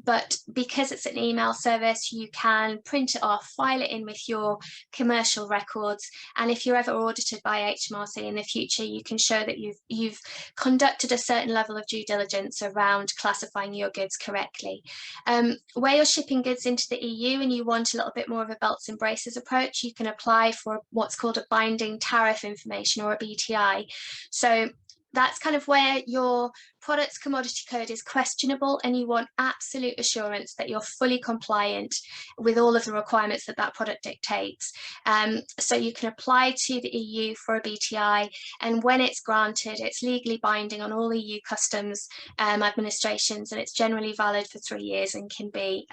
but because it's an email service, you can print it off, file it in with your commercial records, and if you're ever audited by HMRC in the future, you can show that you've conducted a certain level of due diligence around classifying your goods correctly. Where you're shipping goods into the EU and you want a little bit more of a belts and braces approach, you can apply for what's called a binding tariff information, or a BTI. So that's kind of where your product's commodity code is questionable and you want absolute assurance that you're fully compliant with all of the requirements that product dictates. So you can apply to the EU for a BTI, and when it's granted, it's legally binding on all EU customs administrations, and it's generally valid for 3 years and can be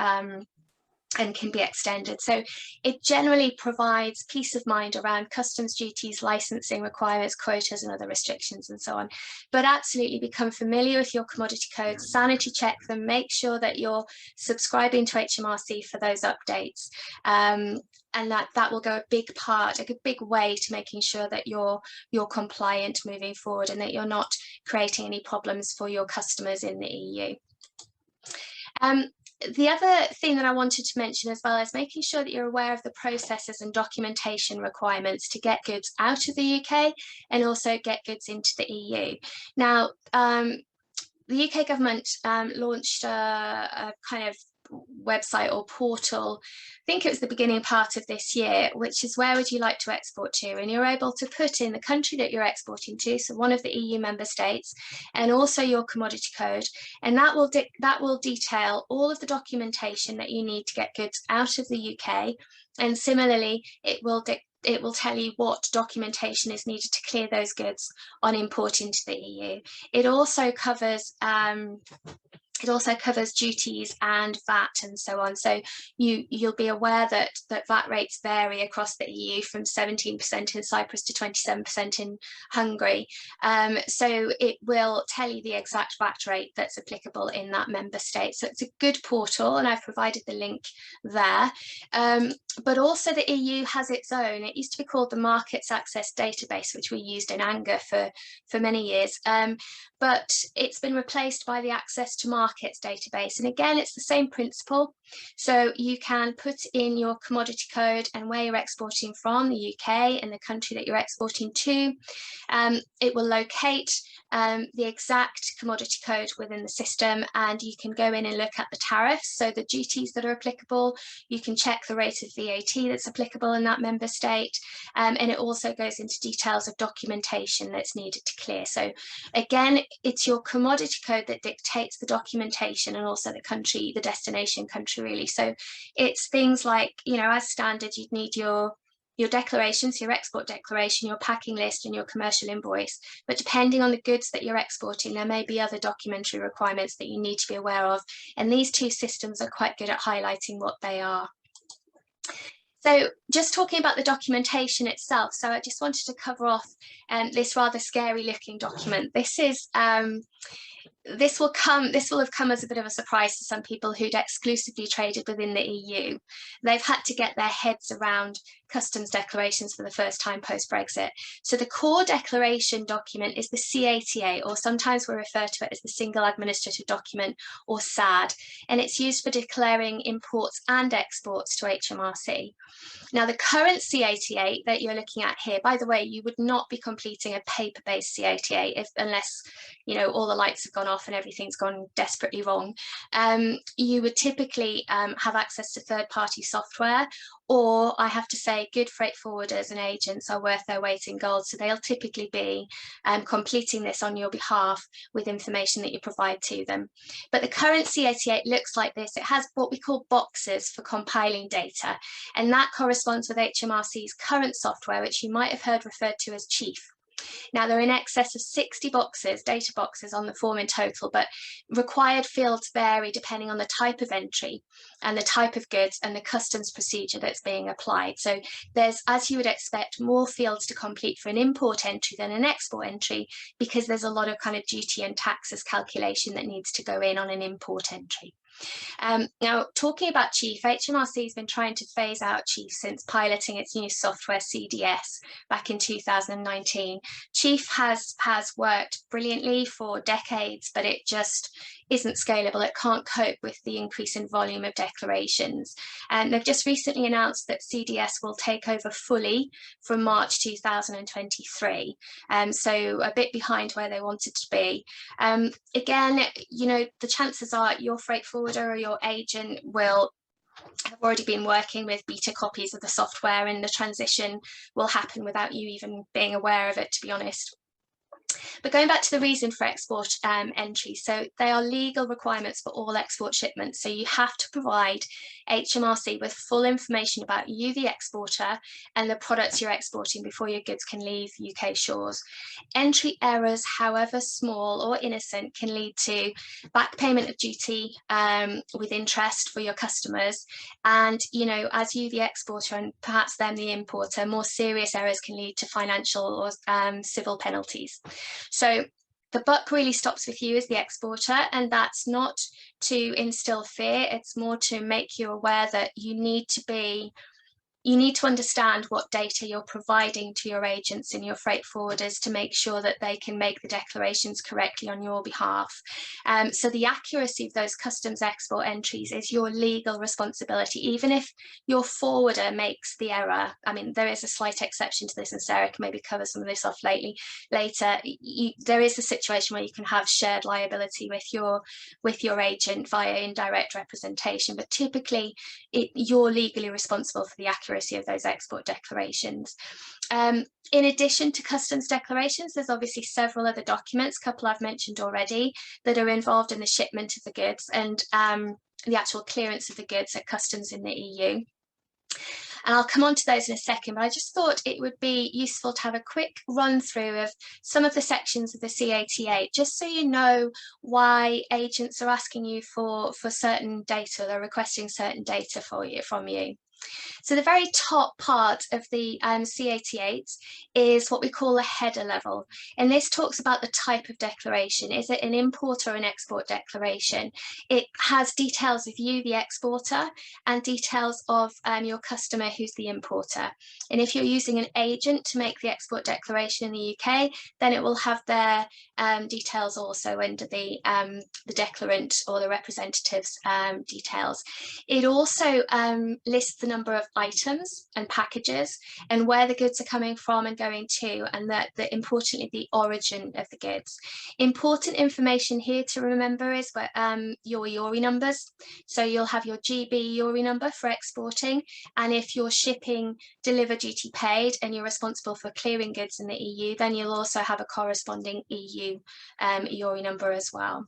and can be extended. So it generally provides peace of mind around customs duties, licensing requirements, quotas and other restrictions and so on. But absolutely become familiar with your commodity codes, sanity check them, make sure that you're subscribing to HMRC for those updates. And that will go a big part, a big way to making sure that you're compliant moving forward and that you're not creating any problems for your customers in the EU. The other thing that I wanted to mention as well is making sure that you're aware of the processes and documentation requirements to get goods out of the UK and also get goods into the EU. Now, the UK government launched a kind of website or portal, I think it was the beginning part of this year, which is where would you like to export to, and you're able to put in the country that you're exporting to, so one of the EU member states, and also your commodity code, and that will detail all of the documentation that you need to get goods out of the UK, and similarly it will tell you what documentation is needed to clear those goods on import into the EU. It also covers duties and VAT and so on. So you'll be aware that VAT rates vary across the EU from 17% in Cyprus to 27% in Hungary. So it will tell you the exact VAT rate that's applicable in that member state. So it's a good portal, and I've provided the link there. But also the EU has its own, it used to be called the Markets Access Database, which we used in Anger for many years. But it's been replaced by the Access to Markets database. And again, it's the same principle. So you can put in your commodity code and where you're exporting from, the UK and the country that you're exporting to. It will locate the exact commodity code within the system, and you can go in and look at the tariffs, so the duties that are applicable. You can check the rate of VAT that's applicable in that member state, and it also goes into details of documentation that's needed to clear. So again, it's your commodity code that dictates the documentation and also the country, the destination country really. So it's things like, you know, as standard, you'd need your declarations, your export declaration, your packing list and your commercial invoice. But depending on the goods that you're exporting, there may be other documentary requirements that you need to be aware of. And these two systems are quite good at highlighting what they are. So just talking about the documentation itself, so I just wanted to cover off this rather scary looking document. This will have come as a bit of a surprise to some people who'd exclusively traded within the EU. They've had to get their heads around customs declarations for the first time post-Brexit. So the core declaration document is the CATA, or sometimes we refer to it as the Single Administrative Document, or SAD, and it's used for declaring imports and exports to HMRC. Now, the current CATA that you're looking at here, by the way, you would not be completing a paper-based CATA unless, you know, all the lights have gone off and everything's gone desperately wrong. You would typically have access to third-party software, or I have to say good freight forwarders and agents are worth their weight in gold. So they'll typically be completing this on your behalf with information that you provide to them. But the current CATA looks like this. It has what we call boxes for compiling data, and that corresponds with HMRC's current software, which you might have heard referred to as Chief. Now, there are in excess of 60 boxes, data boxes on the form in total, but required fields vary depending on the type of entry and the type of goods and the customs procedure that's being applied. So there's, as you would expect, more fields to complete for an import entry than an export entry, because there's a lot of kind of duty and taxes calculation that needs to go in on an import entry. Now, talking about Chief, HMRC has been trying to phase out Chief since piloting its new software CDS back in 2019. Chief has worked brilliantly for decades, but it just isn't scalable. It can't cope with the increase in volume of declarations. And they've just recently announced that CDS will take over fully from March 2023. So a bit behind where they wanted to be. Again, you know, the chances are your freight forwarder or your agent will have already been working with beta copies of the software, and the transition will happen without you even being aware of it, to be honest. But going back to the reason for export entry, so they are legal requirements for all export shipments. So you have to provide HMRC with full information about you, the exporter, and the products you're exporting before your goods can leave UK shores. Entry errors, however small or innocent, can lead to back payment of duty with interest for your customers. And, you know, as you, the exporter, and perhaps them, the importer, more serious errors can lead to financial or civil penalties. So the buck really stops with you as the exporter, and that's not to instill fear, it's more to make you aware that you need to understand what data you're providing to your agents and your freight forwarders to make sure that they can make the declarations correctly on your behalf. So the accuracy of those customs export entries is your legal responsibility, even if your forwarder makes the error. I mean, there is a slight exception to this, and Sarah can maybe cover some of this off later. There is a situation where you can have shared liability with your agent via indirect representation, but typically you're legally responsible for the accuracy of those export declarations. In addition to customs declarations, there's obviously several other documents, a couple I've mentioned already, that are involved in the shipment of the goods and the actual clearance of the goods at customs in the EU. And I'll come on to those in a second, but I just thought it would be useful to have a quick run through of some of the sections of the C88, just so you know why agents are asking you for certain data, they're requesting certain data from you. So the very top part of the C88 is what we call a header level. And this talks about the type of declaration. Is it an import or an export declaration? It has details of you, the exporter, and details of your customer, who's the importer. And if you're using an agent to make the export declaration in the UK, then it will have their details also under the declarant or the representative's details. It also lists the number of items and packages and where the goods are coming from and going to, and importantly the origin of the goods. Important information here to remember is your URI numbers. So you'll have your GB URI number for exporting, and if you're shipping deliver duty paid and you're responsible for clearing goods in the EU, then you'll also have a corresponding EU URI number as well.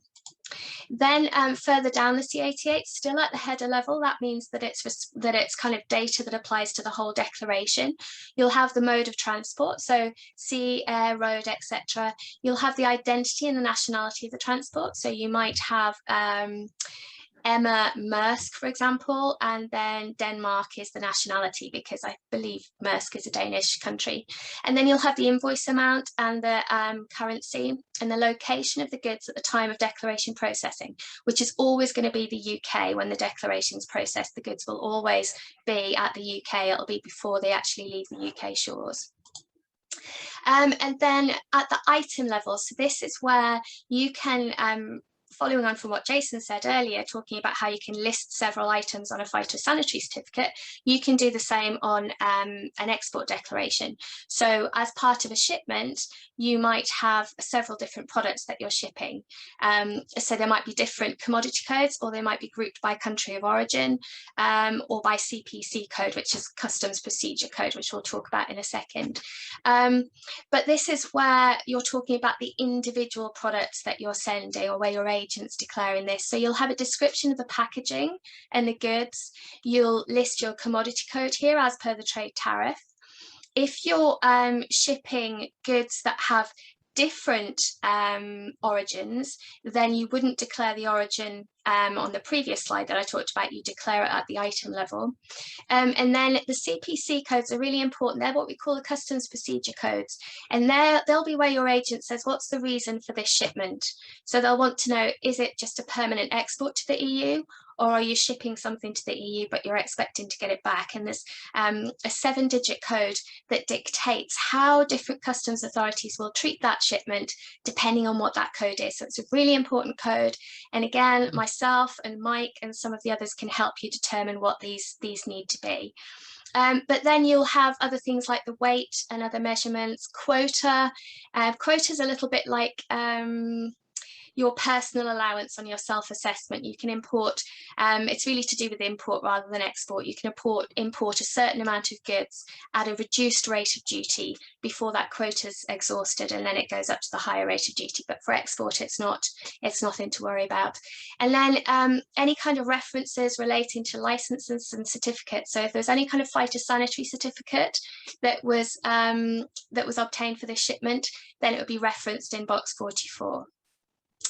Then further down the C88, still at the header level, that means that it's kind of data that applies to the whole declaration. You'll have the mode of transport, so sea, air, road, etc. You'll have the identity and the nationality of the transport, so you might have Emma Maersk, for example, and then Denmark is the nationality, because I believe Maersk is a Danish country. And then you'll have the invoice amount and the currency and the location of the goods at the time of declaration processing, which is always going to be the UK. When the declaration's processed, the goods will always be at the UK. It'll be before they actually leave the UK shores. And then at the item level, so this is where you can following on from what Jason said earlier, talking about how you can list several items on a phytosanitary certificate, you can do the same on an export declaration. So as part of a shipment, you might have several different products that you're shipping. So there might be different commodity codes, or they might be grouped by country of origin, or by CPC code, which is Customs Procedure Code, which we'll talk about in a second. But this is where you're talking about the individual products that you're sending, or where your agents declaring this. So you'll have a description of the packaging and the goods. You'll list your commodity code here as per the trade tariff. If you're shipping goods that have different origins, then you wouldn't declare the origin on the previous slide that I talked about. You declare it at the item level. And then the CPC codes are really important. They're what we call the customs procedure codes, and they'll be where your agent says, what's the reason for this shipment? So they'll want to know, is it just a permanent export to the EU, or are you shipping something to the EU but you're expecting to get it back? And there's a 7-digit code that dictates how different customs authorities will treat that shipment depending on what that code is. So it's a really important code, and again, myself and Mike and some of the others can help you determine what these need to be. But then you'll have other things like the weight and other measurements, quota. Quota is a little bit like your personal allowance on your self-assessment. You can import, it's really to do with import rather than export. You can import a certain amount of goods at a reduced rate of duty before that quota is exhausted, and then it goes up to the higher rate of duty. But for export, it's nothing to worry about. And then any kind of references relating to licenses and certificates. So if there's any kind of phytosanitary certificate that was obtained for this shipment, then it would be referenced in box 44.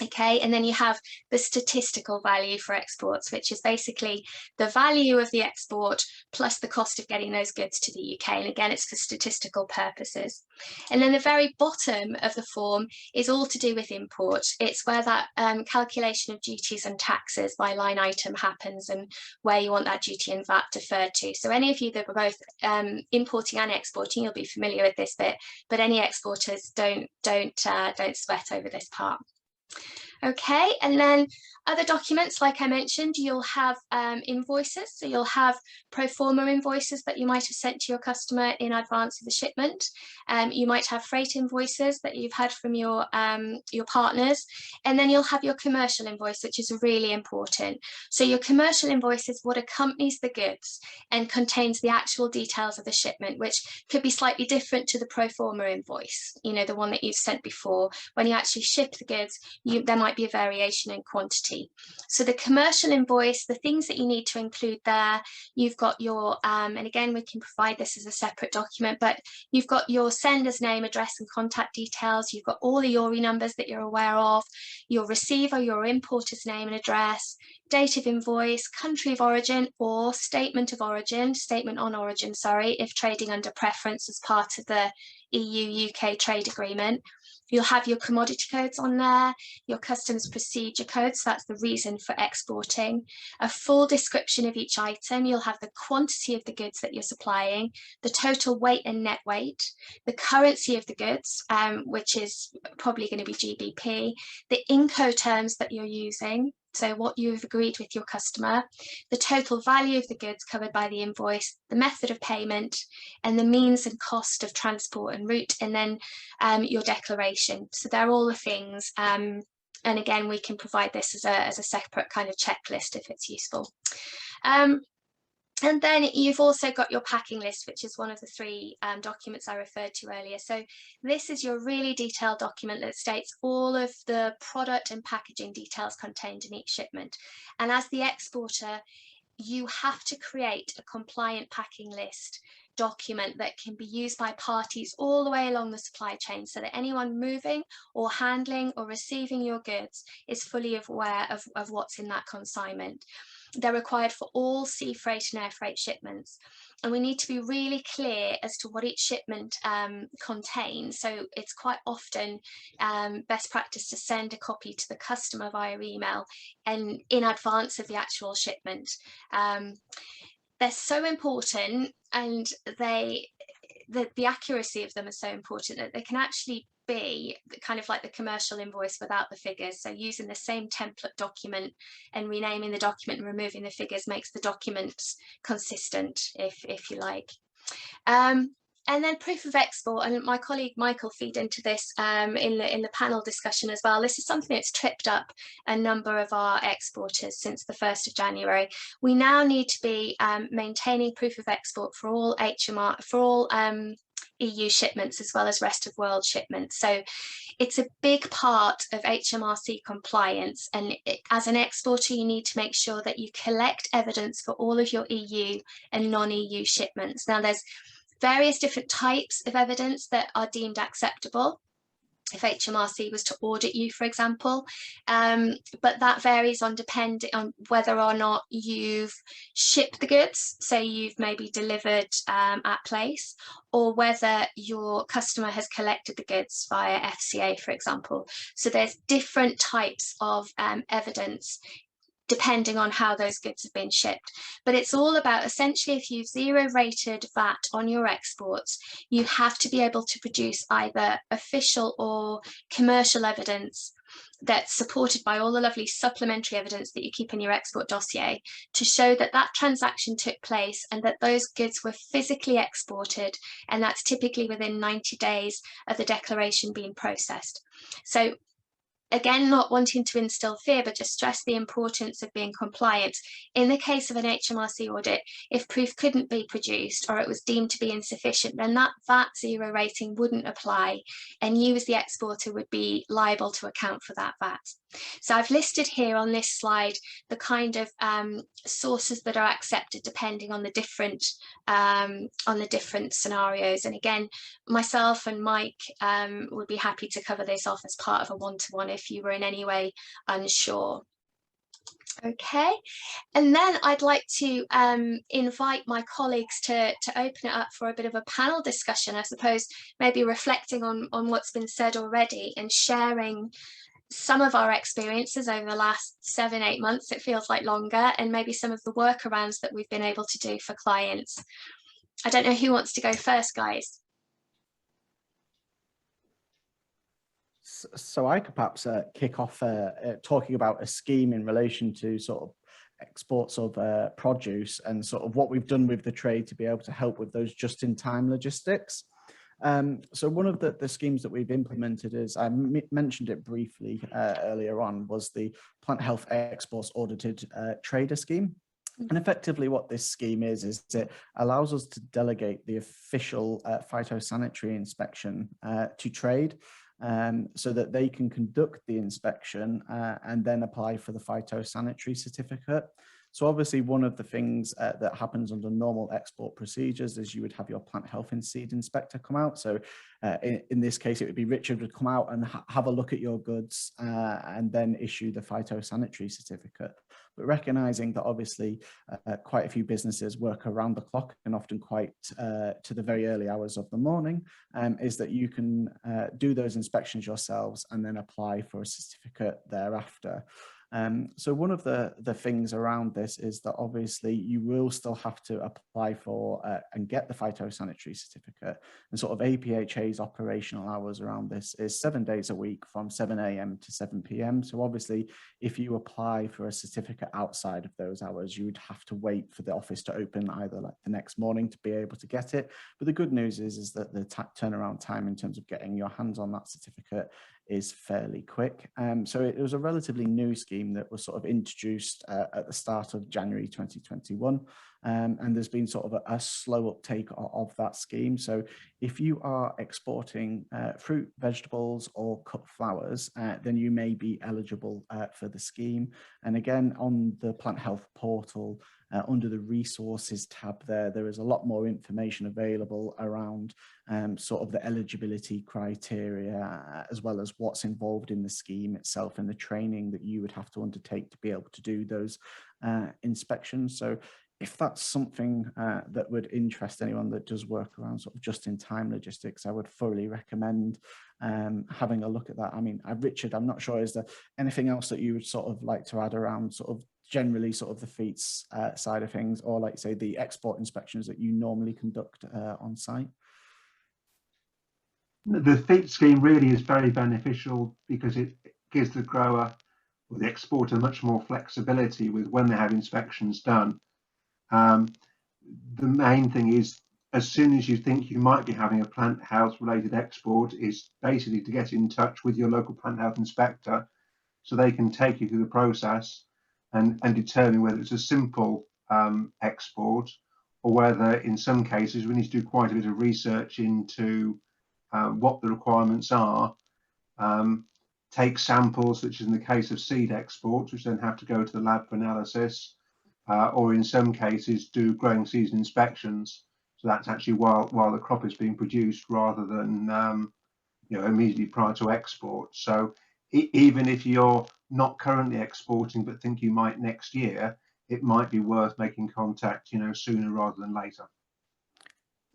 Okay, and then you have the statistical value for exports, which is basically the value of the export plus the cost of getting those goods to the UK. And again, it's for statistical purposes. And then the very bottom of the form is all to do with import. It's where that calculation of duties and taxes by line item happens, and where you want that duty and VAT deferred to. So any of you that were both importing and exporting, you'll be familiar with this bit, but any exporters, don't sweat over this part. Okay, and then other documents, like I mentioned, you'll have invoices. So you'll have pro forma invoices that you might have sent to your customer in advance of the shipment. You might have freight invoices that you've had from your partners, and then you'll have your commercial invoice, which is really important. So your commercial invoice is what accompanies the goods and contains the actual details of the shipment, which could be slightly different to the pro forma invoice, you know, the one that you've sent before. When you actually ship the goods, there might be a variation in quantity. So the commercial invoice, the things that you need to include there, you've got your, and again, we can provide this as a separate document, but you've got your sender's name, address and contact details. You've got all the ORI numbers that you're aware of, your receiver, your importer's name and address, date of invoice, country of origin or statement on origin, sorry, if trading under preference as part of the EU-UK trade agreement. You'll have your commodity codes on there, your customs procedure codes, so that's the reason for exporting, a full description of each item. You'll have the quantity of the goods that you're supplying, the total weight and net weight, the currency of the goods, which is probably going to be GBP, the Incoterms that you're using, so what you've agreed with your customer, the total value of the goods covered by the invoice, the method of payment, and the means and cost of transport and route, and then your declaration. So they're all the things. And again, we can provide this as a separate kind of checklist if it's useful. And then you've also got your packing list, which is one of the three documents I referred to earlier. So this is your really detailed document that states all of the product and packaging details contained in each shipment. And as the exporter, you have to create a compliant packing list document that can be used by parties all the way along the supply chain, so that anyone moving or handling or receiving your goods is fully aware of what's in that consignment. They're required for all sea freight and air freight shipments. And we need to be really clear as to what each shipment contains. So it's quite often best practice to send a copy to the customer via email and in advance of the actual shipment. They're so important, and the accuracy of them is so important that they can actually be kind of like the commercial invoice without the figures. So using the same template document and renaming the document and removing the figures makes the documents consistent, if you like. And then proof of export, and my colleague Michael feed into this in the panel discussion as well. This is something that's tripped up a number of our exporters since the 1st of January. We now need to be maintaining proof of export for all HMR, for all EU shipments as well as rest of world shipments. So it's a big part of HMRC compliance, and as an exporter you need to make sure that you collect evidence for all of your EU and non-EU shipments. Now there's various different types of evidence that are deemed acceptable if HMRC was to audit you, for example, but that varies depending on whether or not you've shipped the goods, so you've maybe delivered at place, or whether your customer has collected the goods via FCA, for example. So there's different types of evidence depending on how those goods have been shipped. But it's all about, essentially, if you've zero rated VAT on your exports, you have to be able to produce either official or commercial evidence that's supported by all the lovely supplementary evidence that you keep in your export dossier to show that that transaction took place and that those goods were physically exported, and that's typically within 90 days of the declaration being processed. So Again, not wanting to instill fear, but just stress the importance of being compliant. In the case of an HMRC audit, if proof couldn't be produced or it was deemed to be insufficient, then that VAT 0 rating wouldn't apply, and you as the exporter would be liable to account for that VAT. So I've listed here on this slide the kind of sources that are accepted depending on the different scenarios. And again, myself and Mike would be happy to cover this off as part of a one-to-one if you were in any way unsure. Okay, and then I'd like to invite my colleagues to open it up for a bit of a panel discussion, I suppose, maybe reflecting on what's been said already and sharing some of our experiences over the last 7-8 months. It feels like longer, and maybe some of the workarounds that we've been able to do for clients. I don't know who wants to go first, guys. So I could perhaps kick off talking about a scheme in relation to sort of exports of produce and sort of what we've done with the trade to be able to help with those just-in-time logistics. So one of the schemes that we've implemented is, I mentioned it briefly earlier on, was the Plant Health Exports Audited Trader Scheme. And effectively what this scheme is it allows us to delegate the official phytosanitary inspection to trade, so that they can conduct the inspection and then apply for the phytosanitary certificate. So obviously one of the things that happens under normal export procedures is you would have your plant health and seed inspector come out. So in this case, it would be Richard would come out and have a look at your goods and then issue the phytosanitary certificate. But recognizing that obviously quite a few businesses work around the clock and often quite to the very early hours of the morning, is that you can do those inspections yourselves and then apply for a certificate thereafter. So one of the things around this is that obviously you will still have to apply for and get the phytosanitary certificate, and sort of APHA's operational hours around this is 7 days a week from 7 AM to 7 PM. So obviously if you apply for a certificate outside of those hours, you would have to wait for the office to open either like the next morning to be able to get it. But the good news is that the turnaround time in terms of getting your hands on that certificate is fairly quick. So it was a relatively new scheme that was sort of introduced at the start of January 2021. And there's been sort of a slow uptake of that scheme. So if you are exporting fruit, vegetables or cut flowers, then you may be eligible for the scheme. And again, on the Plant Health portal, under the resources tab there is a lot more information available around sort of the eligibility criteria, as well as what's involved in the scheme itself and the training that you would have to undertake to be able to do those inspections. So if that's something that would interest anyone that does work around sort of just-in-time logistics, I would thoroughly recommend having a look at that. I mean, Richard, I'm not sure, is there anything else that you would sort of like to add around sort of generally sort of the feeds side of things, or like say the export inspections that you normally conduct on site? The feed scheme really is very beneficial because it gives the grower or the exporter much more flexibility with when they have inspections done. The main thing is, as soon as you think you might be having a plant health related export, is basically to get in touch with your local plant health inspector so they can take you through the process and determine whether it's a simple export, or whether in some cases we need to do quite a bit of research into what the requirements are, take samples, such as in the case of seed exports, which then have to go to the lab for analysis, or in some cases do growing season inspections. So that's actually while the crop is being produced, rather than immediately prior to export. So even if you're not currently exporting but think you might next year, it might be worth making contact sooner rather than later.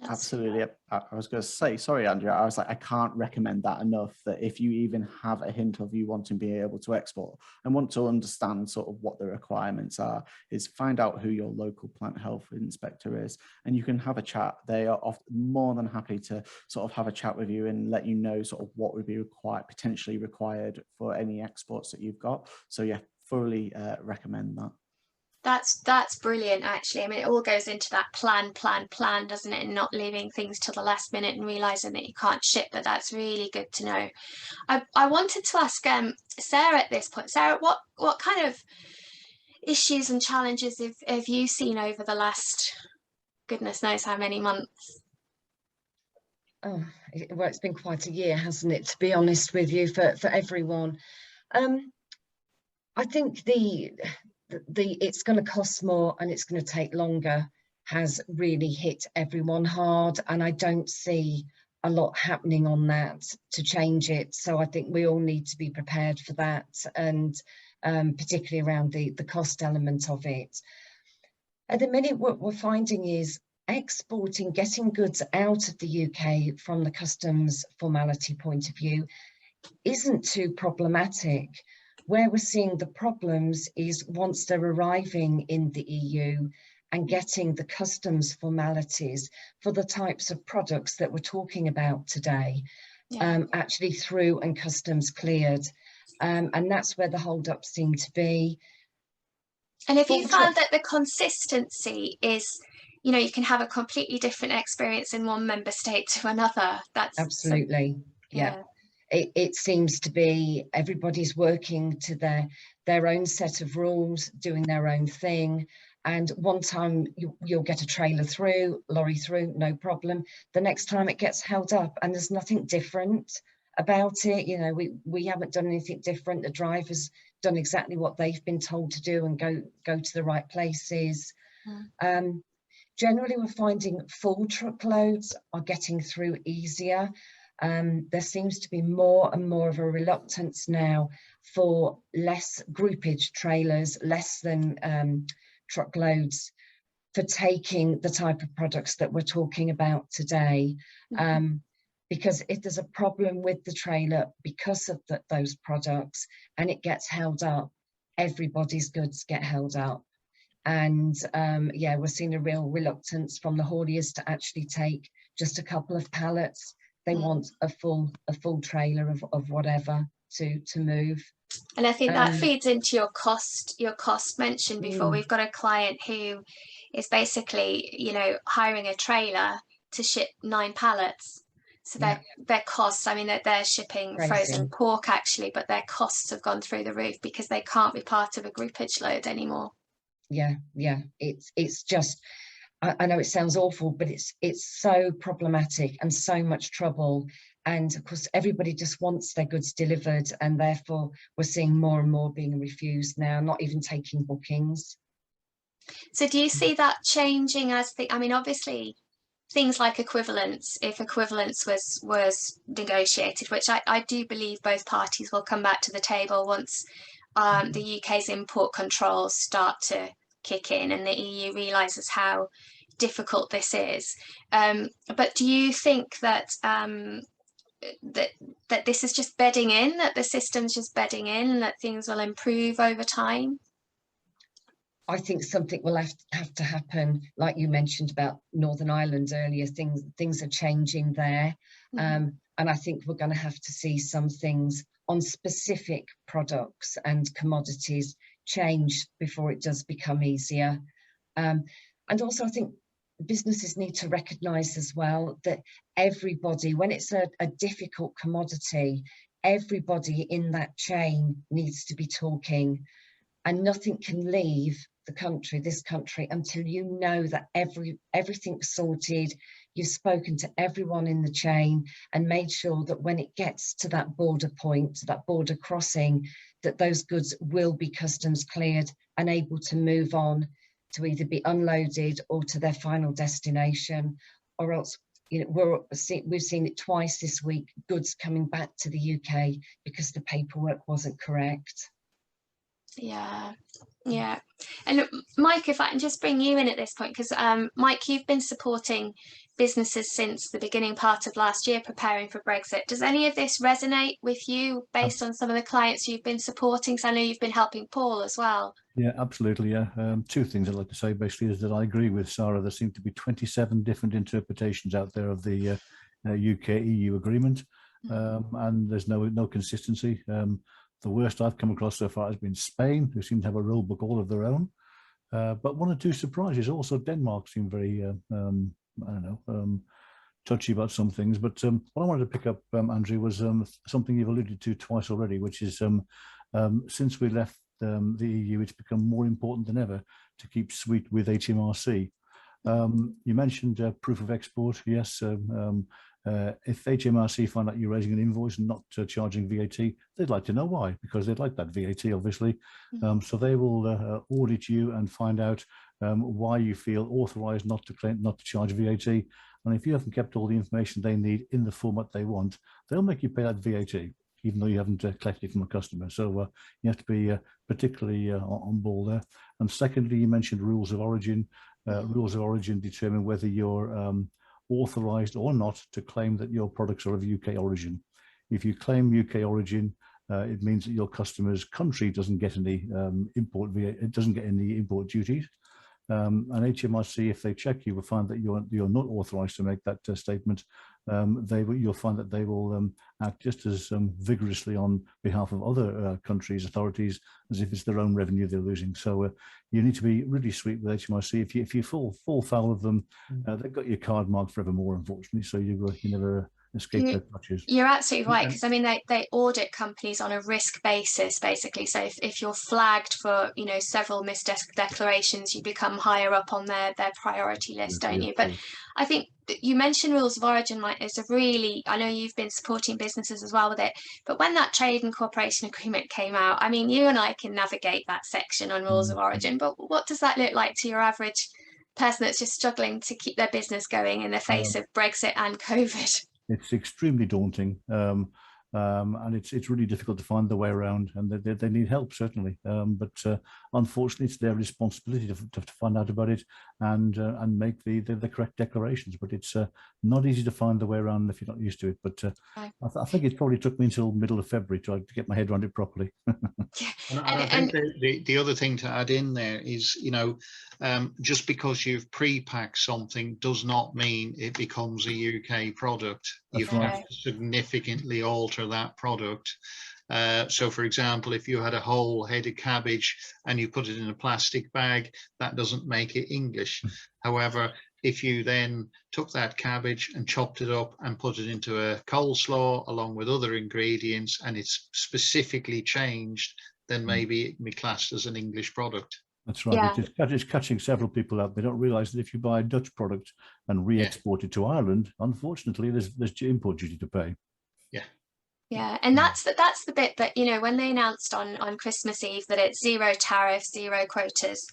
Absolutely. I was going to say, sorry, Andrea, I was like, I can't recommend that enough, that if you even have a hint of you wanting to be able to export and want to understand sort of what the requirements are, is find out who your local plant health inspector is, and you can have a chat. They are often more than happy to sort of have a chat with you and let you know sort of what would be potentially required for any exports that you've got. So yeah, thoroughly recommend that. That's brilliant, actually. I mean, it all goes into that plan, doesn't it? And not leaving things till the last minute and realizing that you can't ship. But that's really good to know. I wanted to ask Sarah at this point. Sarah, what kind of issues and challenges have you seen over the last goodness knows how many months? Oh, well, it's been quite a year, hasn't it, to be honest with you, for everyone. I think the it's going to cost more and it's going to take longer has really hit everyone hard, and I don't see a lot happening on that to change it. So I think we all need to be prepared for that, and particularly around the cost element of it. At the minute, what we're finding is exporting, getting goods out of the UK from the customs formality point of view isn't too problematic. Where we're seeing the problems is once they're arriving in the EU and getting the customs formalities for the types of products that we're talking about today, actually through and customs cleared. And that's where the hold-ups seem to be. And have you found that the consistency is, you know, you can have a completely different experience in one member state to another? That's absolutely, yeah. It seems to be everybody's working to their own set of rules, doing their own thing. And one time you'll get a trailer through, lorry through, no problem. The next time it gets held up and there's nothing different about it. You know, we haven't done anything different. The driver's done exactly what they've been told to do and go to the right places. Generally, we're finding full truckloads are getting through easier. There seems to be more and more of a reluctance now for less groupage trailers, less than truckloads, for taking the type of products that we're talking about today. Because if there's a problem with the trailer because of those products and it gets held up, everybody's goods get held up. And yeah, we're seeing a real reluctance from the hauliers to actually take just a couple of pallets. They want a full trailer of whatever to move. And I think that feeds into your cost mentioned before. We've got a client who is basically, you know, hiring a trailer to ship 9 pallets. So their costs, I mean, they're shipping frozen pork actually, but their costs have gone through the roof because they can't be part of a groupage load anymore. Yeah, it's just, I know it sounds awful, but it's so problematic and so much trouble. And of course, everybody just wants their goods delivered, and therefore we're seeing more and more being refused now, not even taking bookings. So do you see that changing as I mean, obviously things like equivalence, if equivalence was negotiated, which I do believe both parties will come back to the table once the UK's import controls start to kick in and the EU realises how difficult this is. But do you think that that this is just bedding in, that the system's just bedding in, that things will improve over time? I think something will have to happen, like you mentioned about Northern Ireland earlier. Things are changing there, and I think we're going to have to see some things on specific products and commodities change before it does become easier. And also, I think businesses need to recognise as well that everybody, when it's a difficult commodity, everybody in that chain needs to be talking, and nothing can leave this country until you know that everything's sorted, you've spoken to everyone in the chain and made sure that when it gets to that border point, to that border crossing, that those goods will be customs cleared and able to move on to either be unloaded or to their final destination. Or else, you know, we've seen it twice this week, goods coming back to the UK because the paperwork wasn't correct. Yeah. And Mike, if I can just bring you in at this point, because Mike, you've been supporting businesses since the beginning part of last year preparing for Brexit. Does any of this resonate with you based on some of the clients you've been supporting? Because I know you've been helping Paul as well. Yeah, absolutely. Yeah. 2 things I'd like to say basically is that I agree with Sarah. There seem to be 27 different interpretations out there of the UK-EU agreement, and there's no consistency. The worst I've come across so far has been Spain, who seem to have a rule book all of their own. But one or two surprises. Also, Denmark seemed very, I don't know, touchy about some things. But what I wanted to pick up, Andrew, was something you've alluded to twice already, which is since we left the EU, it's become more important than ever to keep sweet with HMRC. You mentioned proof of export. Yes. If HMRC find out you're raising an invoice and not charging VAT, they'd like to know why, because they'd like that VAT, obviously. So they will audit you and find out why you feel authorised not to charge VAT. And if you haven't kept all the information they need in the format they want, they'll make you pay that VAT, even though you haven't collected it from a customer. So you have to be particularly on ball there. And secondly, you mentioned rules of origin. Rules of origin determine whether you're authorised or not to claim that your products are of UK origin. If you claim UK origin, it means that your customer's country doesn't get any import duties. And HMRC, if they check you, will find that you're not authorised to make that statement. You'll find that they will act just as vigorously on behalf of other countries' authorities as if it's their own revenue they're losing. So you need to be really sweet with HMRC. If you fall foul of them, they've got your card marked forevermore, unfortunately. So you never escape their clutches. You're absolutely right, because I mean they audit companies on a risk basis, basically. So if you're flagged for several misdeclarations, you become higher up on their priority list, don't you? But I think you mentioned rules of origin, Mike, is a really, I know you've been supporting businesses as well with it, but when that trade and cooperation agreement came out, I mean, you and I can navigate that section on rules of origin, but what does that look like to your average person that's just struggling to keep their business going in the face of Brexit and COVID? It's extremely daunting, and it's really difficult to find the way around, and they need help, certainly. But unfortunately, it's their responsibility to find out about it and make the correct declarations. But it's not easy to find the way around if you're not used to it. But I think it probably took me until middle of February to get my head around it properly. And I think the other thing to add in there is, just because you've pre-packed something does not mean it becomes a UK product. You have to significantly alter that product. So, for example, if you had a whole head of cabbage and you put it in a plastic bag, that doesn't make it English. However, if you then took that cabbage and chopped it up and put it into a coleslaw along with other ingredients, and it's specifically changed, then maybe it can be classed as an English product. That's right. Yeah. It's catching several people out. They don't realise that if you buy a Dutch product and re-export it to Ireland, unfortunately, there's import duty to pay. Yeah. Yeah, and that's the bit that, when they announced on Christmas Eve that it's zero tariffs, zero quotas,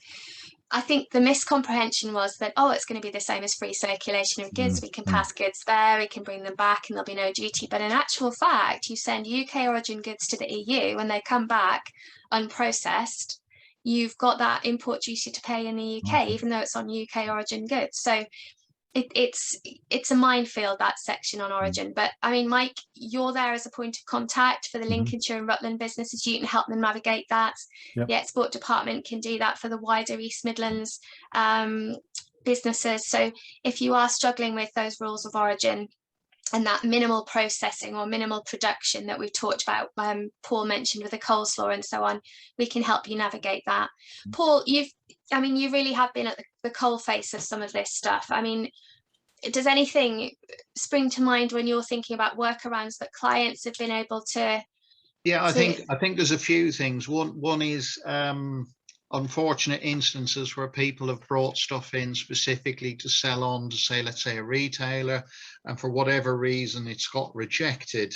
I think the miscomprehension was that, it's going to be the same as free circulation of goods. We can pass goods there, we can bring them back, and there'll be no duty. But in actual fact, you send UK origin goods to the EU, when they come back unprocessed, you've got that import duty to pay in the UK, even though it's on UK origin goods. So it's a minefield, that section on origin. But I mean, Mike, you're there as a point of contact for the Lincolnshire and Rutland businesses. You can help them navigate that. Yep. The export department can do that for the wider East Midlands businesses. So if you are struggling with those rules of origin and that minimal processing or minimal production that we've talked about, Paul mentioned with the coleslaw and so on, we can help you navigate that. Paul, you really have been at the coalface of some of this stuff. I mean, does anything spring to mind when you're thinking about workarounds that clients have been able to? Yeah, I think there's a few things. One is unfortunate instances where people have brought stuff in specifically to sell on to, say, let's say a retailer, and for whatever reason it's got rejected.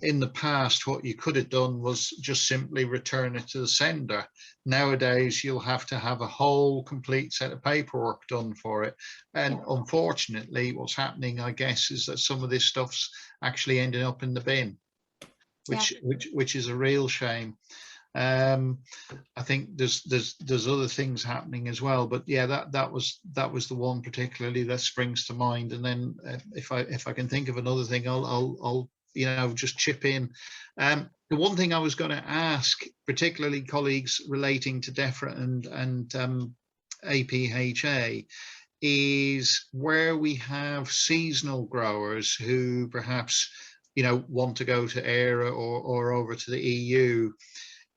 In the past, what you could have done was just simply return it to the sender. Nowadays, you'll have to have a whole complete set of paperwork done for it. And unfortunately, what's happening, I guess, is that some of this stuff's actually ending up in the bin, which is a real shame. I think there's other things happening as well, but yeah, that was the one particularly that springs to mind. And then if I can think of another thing, I'll just chip in. The one thing I was going to ask, particularly colleagues relating to DEFRA and APHA, is where we have seasonal growers who perhaps want to go to ERA or over to the EU.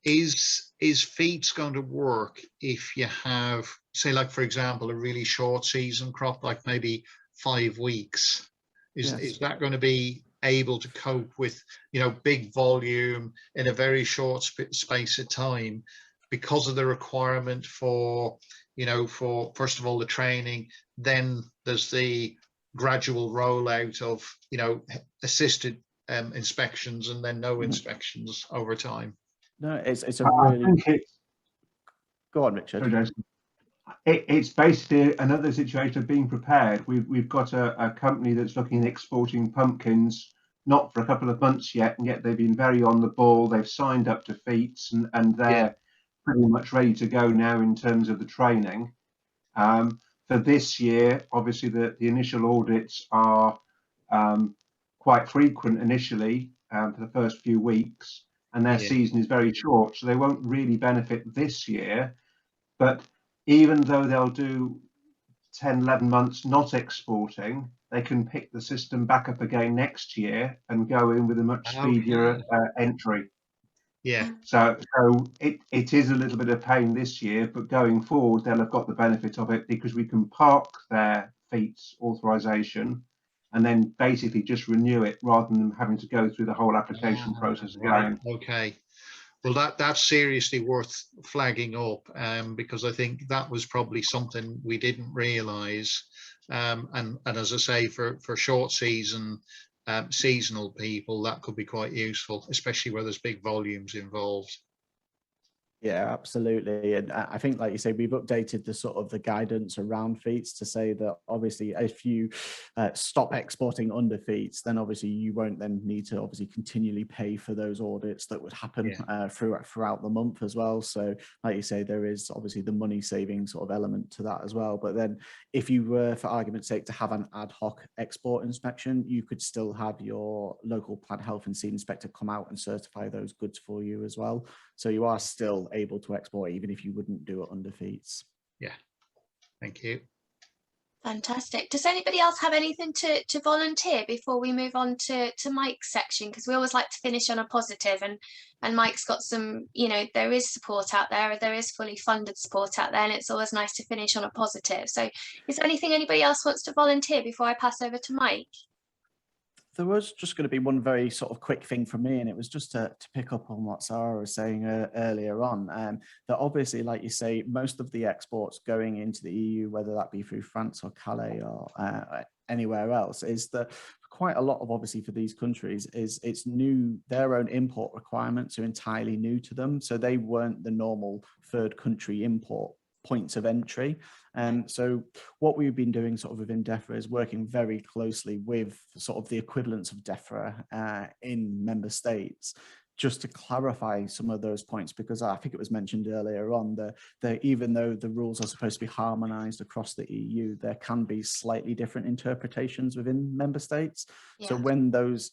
is feeds going to work if you have, say, like for example, a really short season crop, like maybe 5 weeks? Is that going to be able to cope with, you know, big volume in a very short space of time, because of the requirement for, you know, for first of all the training, then there's the gradual rollout of, you know, assisted inspections, and then no inspections over time? No, it's a I really. think it's, Go on, Richard. sorry, Jason. It's basically another situation of being prepared. We've got a company that's looking at exporting pumpkins, not for a couple of months yet, and yet they've been very on the ball. They've signed up to feats, and they're pretty much ready to go now in terms of the training. For this year, obviously the initial audits are quite frequent initially for the first few weeks, and their season is very short, so they won't really benefit this year. But even though they'll do 10, 11 months not exporting, they can pick the system back up again next year and go in with a much speedier entry. Yeah. So it is a little bit of pain this year, but going forward, they'll have got the benefit of it, because we can park their feats authorization and then basically just renew it, rather than them having to go through the whole application process again. Okay. Well, that's seriously worth flagging up, because I think that was probably something we didn't realise. And as I say, for short season, seasonal people, that could be quite useful, especially where there's big volumes involved. Yeah, absolutely. And I think, like you say, we've updated the sort of the guidance around feeds to say that obviously if you stop exporting under feeds, then obviously you won't then need to obviously continually pay for those audits that would happen throughout the month as well. So like you say, there is obviously the money saving sort of element to that as well. But then if you were, for argument's sake, to have an ad hoc export inspection, you could still have your local plant health and seed inspector come out and certify those goods for you as well. So you are still able to export even if you wouldn't do it under feeds. Yeah, thank you. Fantastic. Does anybody else have anything to volunteer before we move on to Mike's section? Because we always like to finish on a positive, and Mike's got some, you know, there is support out there is fully funded support out there, and it's always nice to finish on a positive. So is there anything anybody else wants to volunteer before I pass over to Mike? There was just going to be one very sort of quick thing from me, and it was just to pick up on what Sarah was saying earlier on, that obviously, like you say, most of the exports going into the EU, whether that be through France or Calais or anywhere else, is that quite a lot of, obviously for these countries, is it's new, their own import requirements are entirely new to them. So they weren't the normal third country import points of entry. So what we've been doing sort of within DEFRA is working very closely with sort of the equivalents of DEFRA in member states, just to clarify some of those points, because I think it was mentioned earlier on that even though the rules are supposed to be harmonized across the EU, there can be slightly different interpretations within member states. Yeah. So when those,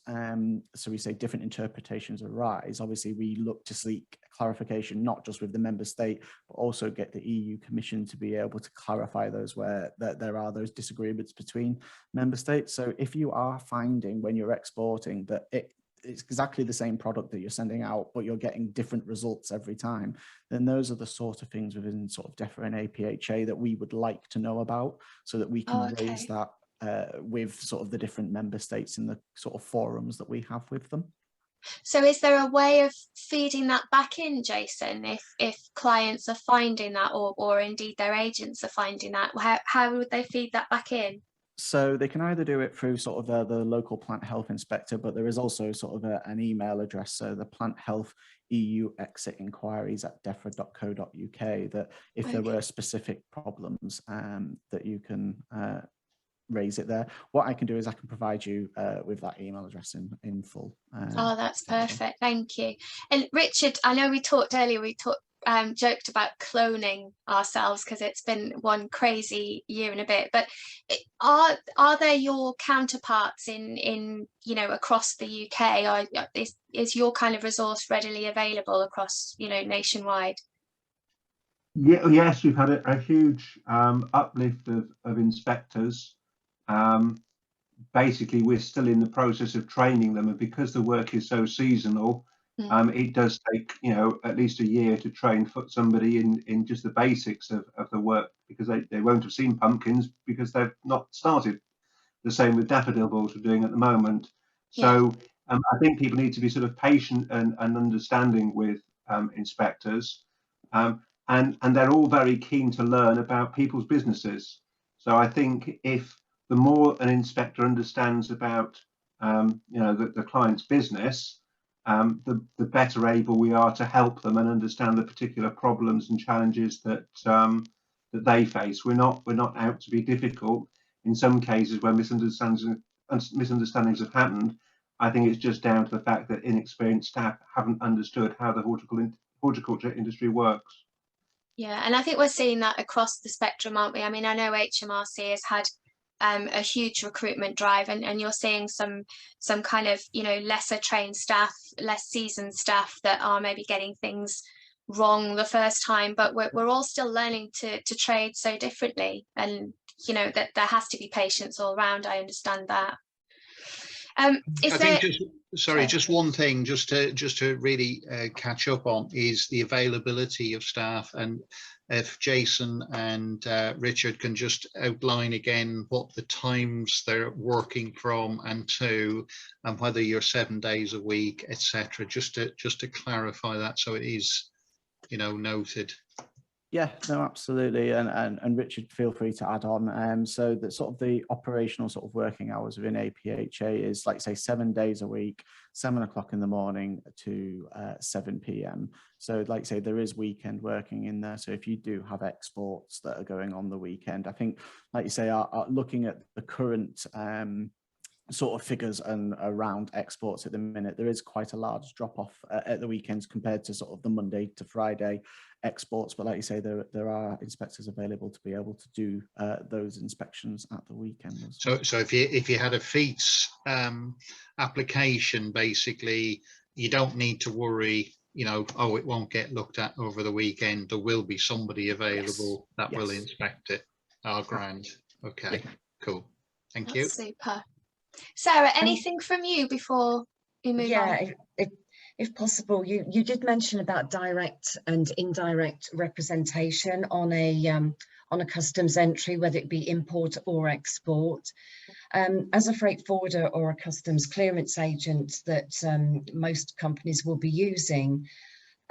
so we say different interpretations arise, obviously we look to seek clarification, not just with the member state, but also get the EU Commission to be able to clarify those where there are those disagreements between member states. So if you are finding when you're exporting that it's exactly the same product that you're sending out, but you're getting different results every time, then those are the sort of things within sort of DEFRA and APHA that we would like to know about, so that we can raise that with sort of the different member states in the sort of forums that we have with them. So is there a way of feeding that back in, Jason, if clients are finding that, or indeed their agents are finding that? How would they feed that back in? So they can either do it through sort of the local plant health inspector, but there is also sort of an email address. So the plant health EU exit inquiries at defra.co.uk, that if there were specific problems that you can raise it there. What I can do is I can provide you with that email address in full. Oh, that's perfect. Thank you. And Richard, I know we talked earlier, joked about cloning ourselves because it's been one crazy year and a bit, but are there your counterparts in you know, across the UK, or is your kind of resource readily available across, you know, nationwide? Yeah, yes, we've had a huge uplift of inspectors. Basically we're still in the process of training them, and because the work is so seasonal, It does take, you know, at least a year to train somebody in just the basics of the work, because they won't have seen pumpkins because they've not started. The same with daffodil bulbs we're doing at the moment. So I think people need to be sort of patient and understanding with inspectors, and they're all very keen to learn about people's businesses. So I think if the more an inspector understands about you know, the client's business, the better able we are to help them and understand the particular problems and challenges that that they face. We're not out to be difficult. In some cases, where misunderstandings have happened, I think it's just down to the fact that inexperienced staff haven't understood how the horticulture industry works. Yeah, and I think we're seeing that across the spectrum, aren't we? I mean, I know HMRC has had a huge recruitment drive, and you're seeing some kind of, you know, lesser trained staff, less seasoned staff that are maybe getting things wrong the first time, but we're all still learning to trade so differently, and you know that there has to be patience all around. I understand that. Just one thing, just to really catch up on, is the availability of staff. And if Jason and Richard can just outline again what the times they're working from and to, and whether you're 7 days a week, etc. Just to clarify that, so it is, you know, noted. Yeah, no, absolutely. And Richard, feel free to add on. So that sort of the operational sort of working hours within APHA is, like, say, 7 days a week, 7 o'clock in the morning to 7 p.m. So, like, say, there is weekend working in there. So if you do have exports that are going on the weekend, I think, like you say, are looking at the current sort of figures and around exports at the minute, there is quite a large drop off at the weekends compared to sort of the Monday to Friday exports. But like you say, there are inspectors available to be able to do those inspections at the weekend as well. So if you had a FEATS application, basically you don't need to worry, you know, oh, it won't get looked at over the weekend. There will be somebody available that will inspect it. Oh, grand. Okay, cool. Thank you. Super. Sarah, anything from you before we move on? If possible, you did mention about direct and indirect representation on a customs entry, whether it be import or export. As a freight forwarder or a customs clearance agent that most companies will be using,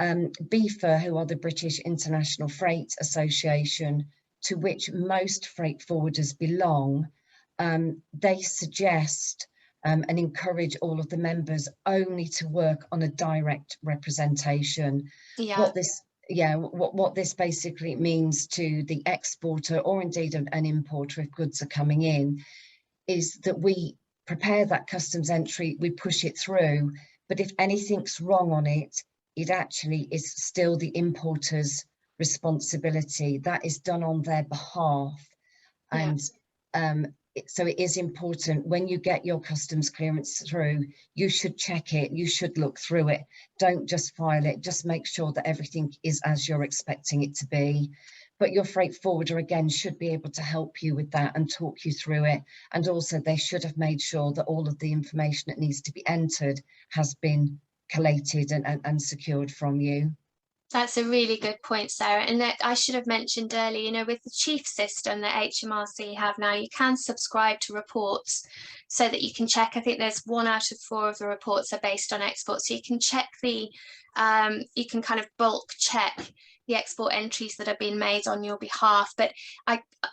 BIFA, who are the British International Freight Association, to which most freight forwarders belong, they suggest and encourage all of the members only to work on a direct representation. What this basically means to the exporter, or indeed an importer if goods are coming in, is that we prepare that customs entry, we push it through, but if anything's wrong on it, it actually is still the importer's responsibility. That is done on their behalf. And so it is important, when you get your customs clearance through, you should check it, you should look through it. Don't just file it, just make sure that everything is as you're expecting it to be. But your freight forwarder, again, should be able to help you with that and talk you through it. And also they should have made sure that all of the information that needs to be entered has been collated and secured from you. That's a really good point, Sarah. And that I should have mentioned earlier, you know, with the chief system that HMRC have now, you can subscribe to reports so that you can check. I think there's 1 out of 4 of the reports are based on exports. So you can check you can kind of bulk check the export entries that are being made on your behalf. But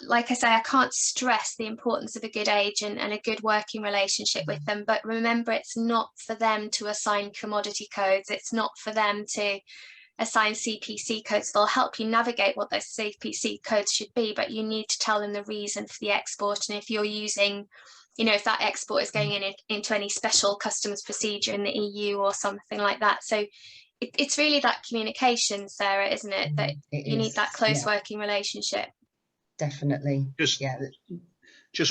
like I say, I can't stress the importance of a good agent and a good working relationship with them. But remember, it's not for them to assign commodity codes. It's not for them to assign CPC codes. They'll help you navigate what those CPC codes should be, but you need to tell them the reason for the export. And if you're using, you know, if that export is going into any special customs procedure in the EU or something like that. So it's really that communication, Sarah, isn't it? That you need that close working relationship. Definitely. Just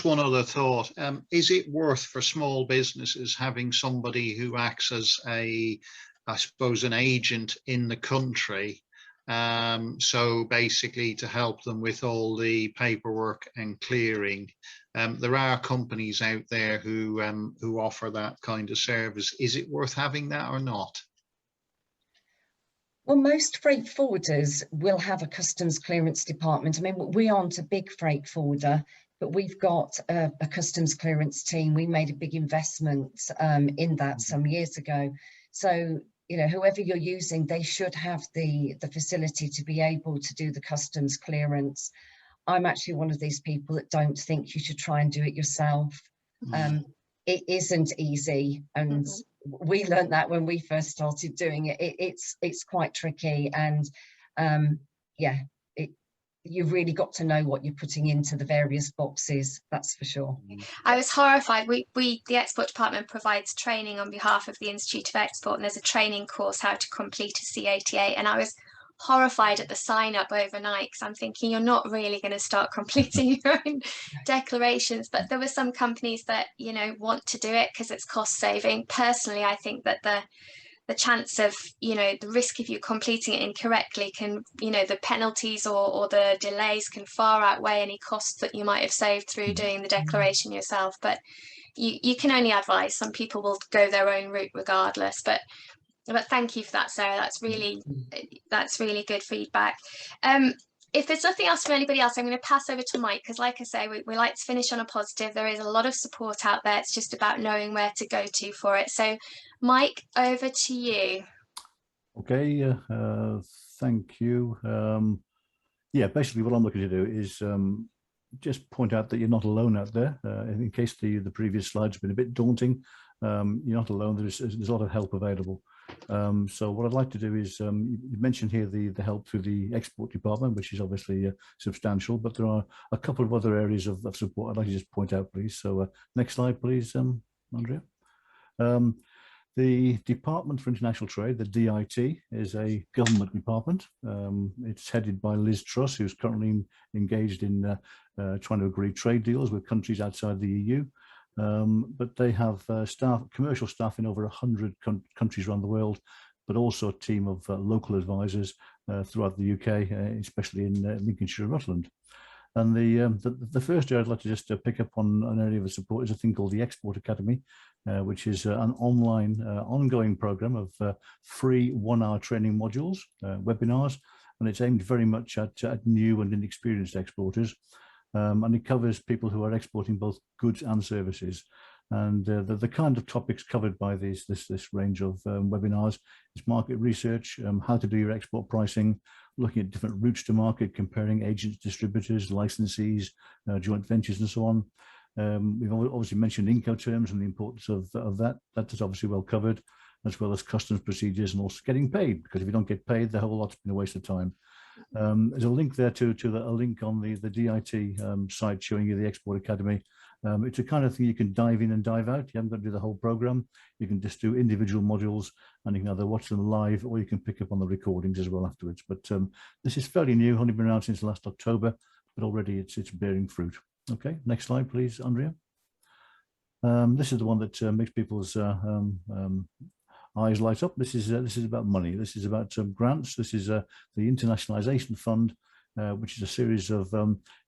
one other thought. Is it worth for small businesses having somebody who acts as I suppose, an agent in the country, so basically to help them with all the paperwork and clearing? There are companies out there who offer that kind of service. Is it worth having that or not? Well, most freight forwarders will have a customs clearance department. I mean, we aren't a big freight forwarder, but we've got a customs clearance team. We made a big investment in that some years ago. So, you know, whoever you're using, they should have the facility to be able to do the customs clearance. I'm actually one of these people that don't think you should try and do it yourself. It isn't easy, and we learned that when we first started doing it. It's quite tricky, and yeah, you've really got to know what you're putting into the various boxes, that's for sure. I was horrified. The export department provides training on behalf of the Institute of Export, and there's a training course how to complete a CATA, and I was horrified at the sign up overnight, because I'm thinking you're not really going to start completing your own declarations. But there were some companies that, you know, want to do it because it's cost saving. Personally, I think that the chance of, you know, the risk of you completing it incorrectly can, you know, the penalties or the delays can far outweigh any costs that you might have saved through doing the declaration yourself. But you can only advise. Some people will go their own route regardless. But thank you for that, Sarah. That's really good feedback. If there's nothing else from anybody else, I'm going to pass over to Mike, because like I say, we like to finish on a positive. There is a lot of support out there. It's just about knowing where to go to for it. So Mike, over to you. Okay, thank you. Yeah, basically what I'm looking to do is just point out that you're not alone out there. In case the previous slides have been a bit daunting, you're not alone. There's a lot of help available. So what I'd like to do is, you mentioned here the help through the export department, which is obviously substantial, but there are a couple of other areas of support I'd like to just point out, please. So next slide, please, Andrea. The Department for International Trade, the DIT, is a government department. It's headed by Liz Truss, who's currently engaged in trying to agree trade deals with countries outside the EU. But they have commercial staff in over 100 countries around the world, but also a team of local advisors throughout the UK, especially in Lincolnshire and Rutland. And the first area I'd like to just pick up on an area of support is a thing called the Export Academy, which is an online ongoing program of free 1-hour training modules, webinars, and it's aimed very much at new and inexperienced exporters. And it covers people who are exporting both goods and services. And the kind of topics covered by this range of webinars is market research, how to do your export pricing, looking at different routes to market, comparing agents, distributors, licensees, joint ventures, and so on. We've obviously mentioned Incoterms and the importance of that. That is obviously well covered, as well as customs procedures and also getting paid, because if you don't get paid, the whole lot's been a waste of time. There's a link there to a link on the DIT site showing you the Export Academy. It's a kind of thing you can dive in and dive out. You haven't got to do the whole program. You can just do individual modules, and you can either watch them live or you can pick up on the recordings as well afterwards. But this is fairly new, only been around since last October, but already it's bearing fruit. Okay, next slide, please, Andrea. This is the one that makes people's eyes light up. This is about money. This is about grants. This is the Internationalization Fund, which is a series of,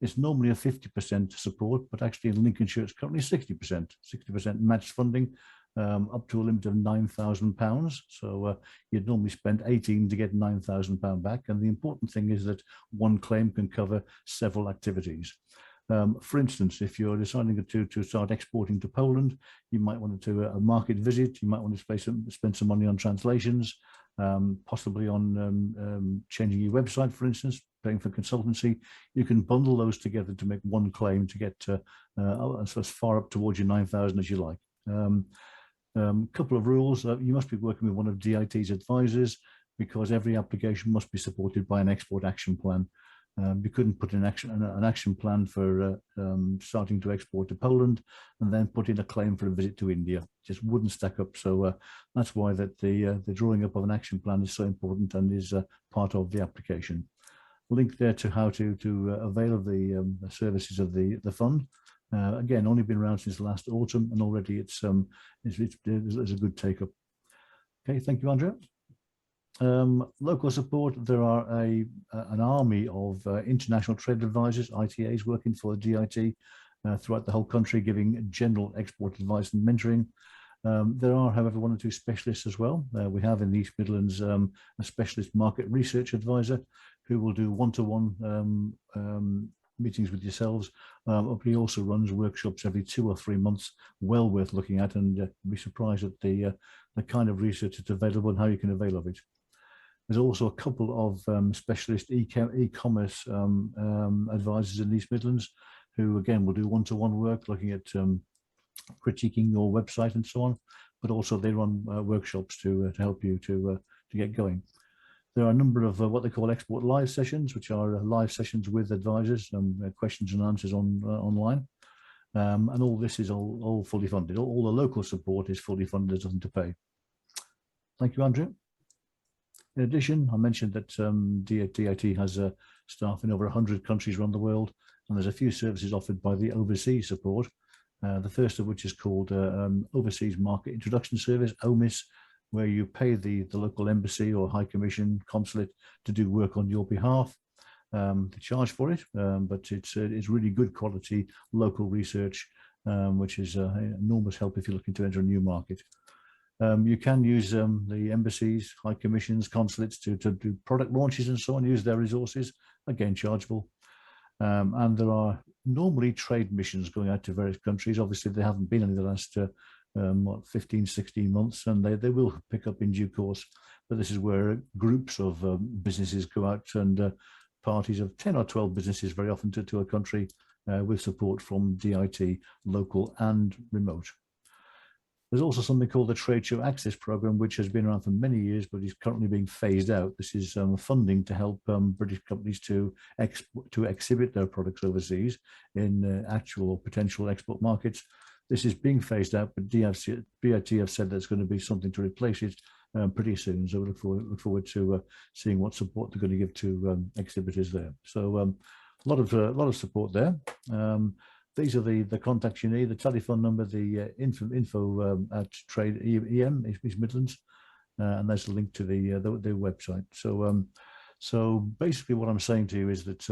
it's normally a 50% support, but actually in Lincolnshire it's currently 60% matched funding, up to a limit of £9,000. So you'd normally spend 18 to get £9,000 back. And the important thing is that one claim can cover several activities. For instance, if you're deciding to start exporting to Poland, you might want to do a market visit. You might want to spend some money on translations, possibly on changing your website, for instance, paying for consultancy. You can bundle those together to make one claim to get as far up towards your 9,000 as you like. Couple of rules. You must be working with one of DIT's advisors, because every application must be supported by an export action plan. You couldn't put an action plan for starting to export to Poland and then put in a claim for a visit to India. It just wouldn't stack up. So that's why that the drawing up of an action plan is so important and is part of the application. Link there to how to avail of the services of the fund. Again, only been around since last autumn, and already it's a good take up. Okay, thank you, Andrea. Local support, there are an army of international trade advisors, ITAs, working for the DIT throughout the whole country, giving general export advice and mentoring. There are, however, one or two specialists as well. We have in the East Midlands a specialist market research advisor who will do one-to-one meetings with yourselves. He also runs workshops every 2 or 3 months, well worth looking at, and be surprised at the kind of research that's available and how you can avail of it. There's also a couple of specialist e-commerce advisors in the East Midlands who, again, will do one-to-one work looking at critiquing your website and so on, but also they run workshops to help you to get going. There are a number of what they call export live sessions, which are live sessions with advisors and questions and answers online. And all this is all fully funded. All the local support is fully funded, there's nothing to pay. Thank you, Andrew. In addition, I mentioned that DIT has staff in over 100 countries around the world, and there's a few services offered by the overseas support. The first of which is called Overseas Market Introduction Service, OMIS, where you pay the local embassy or high commission consulate to do work on your behalf. They charge for it, but it's really good quality local research, which is enormous help if you're looking to enter a new market. You can use the embassies, high commissions, consulates to do product launches and so on, use their resources, again chargeable. And there are normally trade missions going out to various countries. Obviously, they haven't been in the last 15, 16 months, and they will pick up in due course. But this is where groups of businesses go out, and parties of 10 or 12 businesses very often to a country with support from DIT, local and remote. There's also something called the Trade Show Access Programme, which has been around for many years, but is currently being phased out. This is funding to help British companies to exhibit their products overseas in actual or potential export markets. This is being phased out, but DIT have said there's going to be something to replace it pretty soon. So we look forward to seeing what support they're going to give to exhibitors there. So a lot of support there. These are the contacts you need, the telephone number, the info at Trade EM, East Midlands, and there's a link to the website. So basically what I'm saying to you is that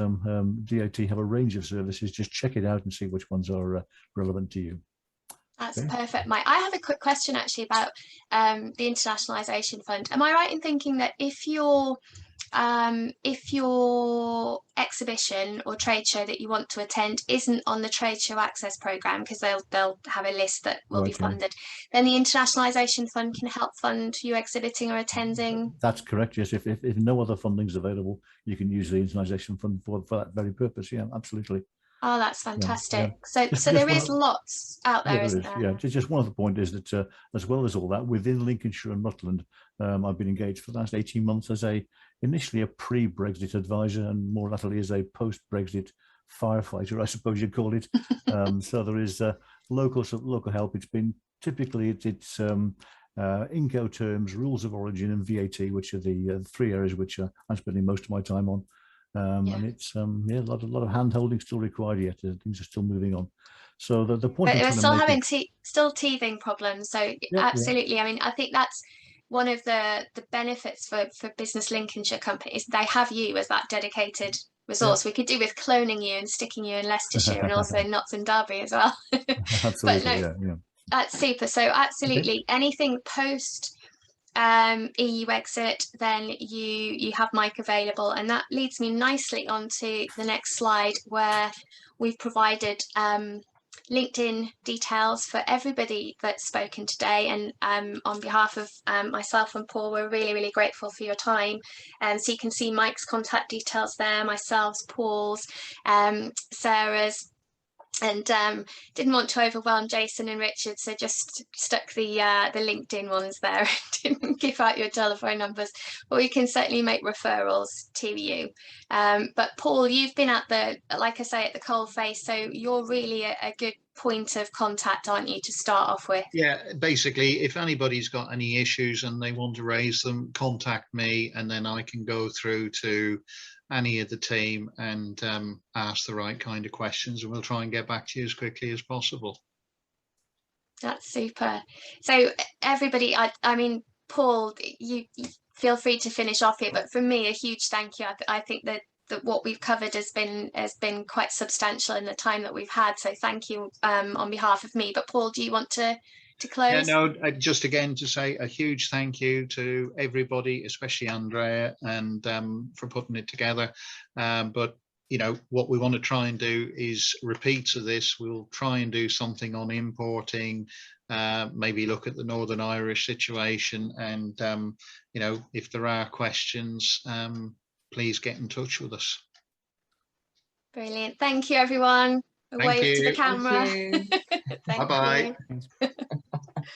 DIT have a range of services. Just check it out and see which ones are relevant to you. That's perfect, Mike. I have a quick question actually about the Internationalisation Fund. Am I right in thinking that if your exhibition or trade show that you want to attend isn't on the Trade Show Access Programme, because they'll have a list that will be funded, then the Internationalisation Fund can help fund you exhibiting or attending? That's correct, yes. If no other funding is available, you can use the Internationalisation Fund for that very purpose. Yeah, absolutely. Oh, that's fantastic. Yeah. So there is lots out there, isn't there? Yeah, just one other point is that as well as all that, within Lincolnshire and Rutland, I've been engaged for the last 18 months as initially a pre-Brexit advisor, and more latterly as a post-Brexit firefighter, I suppose you'd call it. So there is local help. It's been typically it's Incoterms, rules of origin, and VAT, which are the three areas which I'm spending most of my time on. And it's a lot of hand holding still required yet. Things are still moving on. So the point, but we're still having teething problems. So absolutely. I mean, I think that's one of the benefits for Business Lincolnshire companies. They have you as that dedicated resource. We could do with cloning you and sticking you in Leicestershire and also Notts and Derby as well. Absolutely. But no, that's super. So absolutely, anything post EU exit, then you have Mike available, and that leads me nicely onto the next slide, where we've provided LinkedIn details for everybody that's spoken today. And on behalf of myself and Paul, we're really grateful for your time. So you can see Mike's contact details there, myself's, Paul's, Sarah's. And didn't want to overwhelm Jason and Richard, so just stuck the LinkedIn ones there. Didn't give out your telephone numbers, but we can certainly make referrals to you. But Paul, you've been at the coalface, so you're really a good point of contact, aren't you, to start off with? Yeah, basically, if anybody's got any issues and they want to raise them, contact me, and then I can go through to any of the team and ask the right kind of questions, and we'll try and get back to you as quickly as possible. That's super. So everybody, I mean, Paul, you feel free to finish off here, but from me, a huge thank you. I think that what we've covered has been quite substantial in the time that we've had, so thank you on behalf of me. But Paul, do you want to to close? Yeah, no, just again to say a huge thank you to everybody, especially Andrea, and for putting it together. But you know, what we want to try and do is repeats of this. We'll try and do something on importing, maybe look at the Northern Irish situation, and you know, if there are questions, please get in touch with us. Brilliant. Thank you, everyone. A Thank wave to the you. camera. Thank you. Thank Bye-bye. you.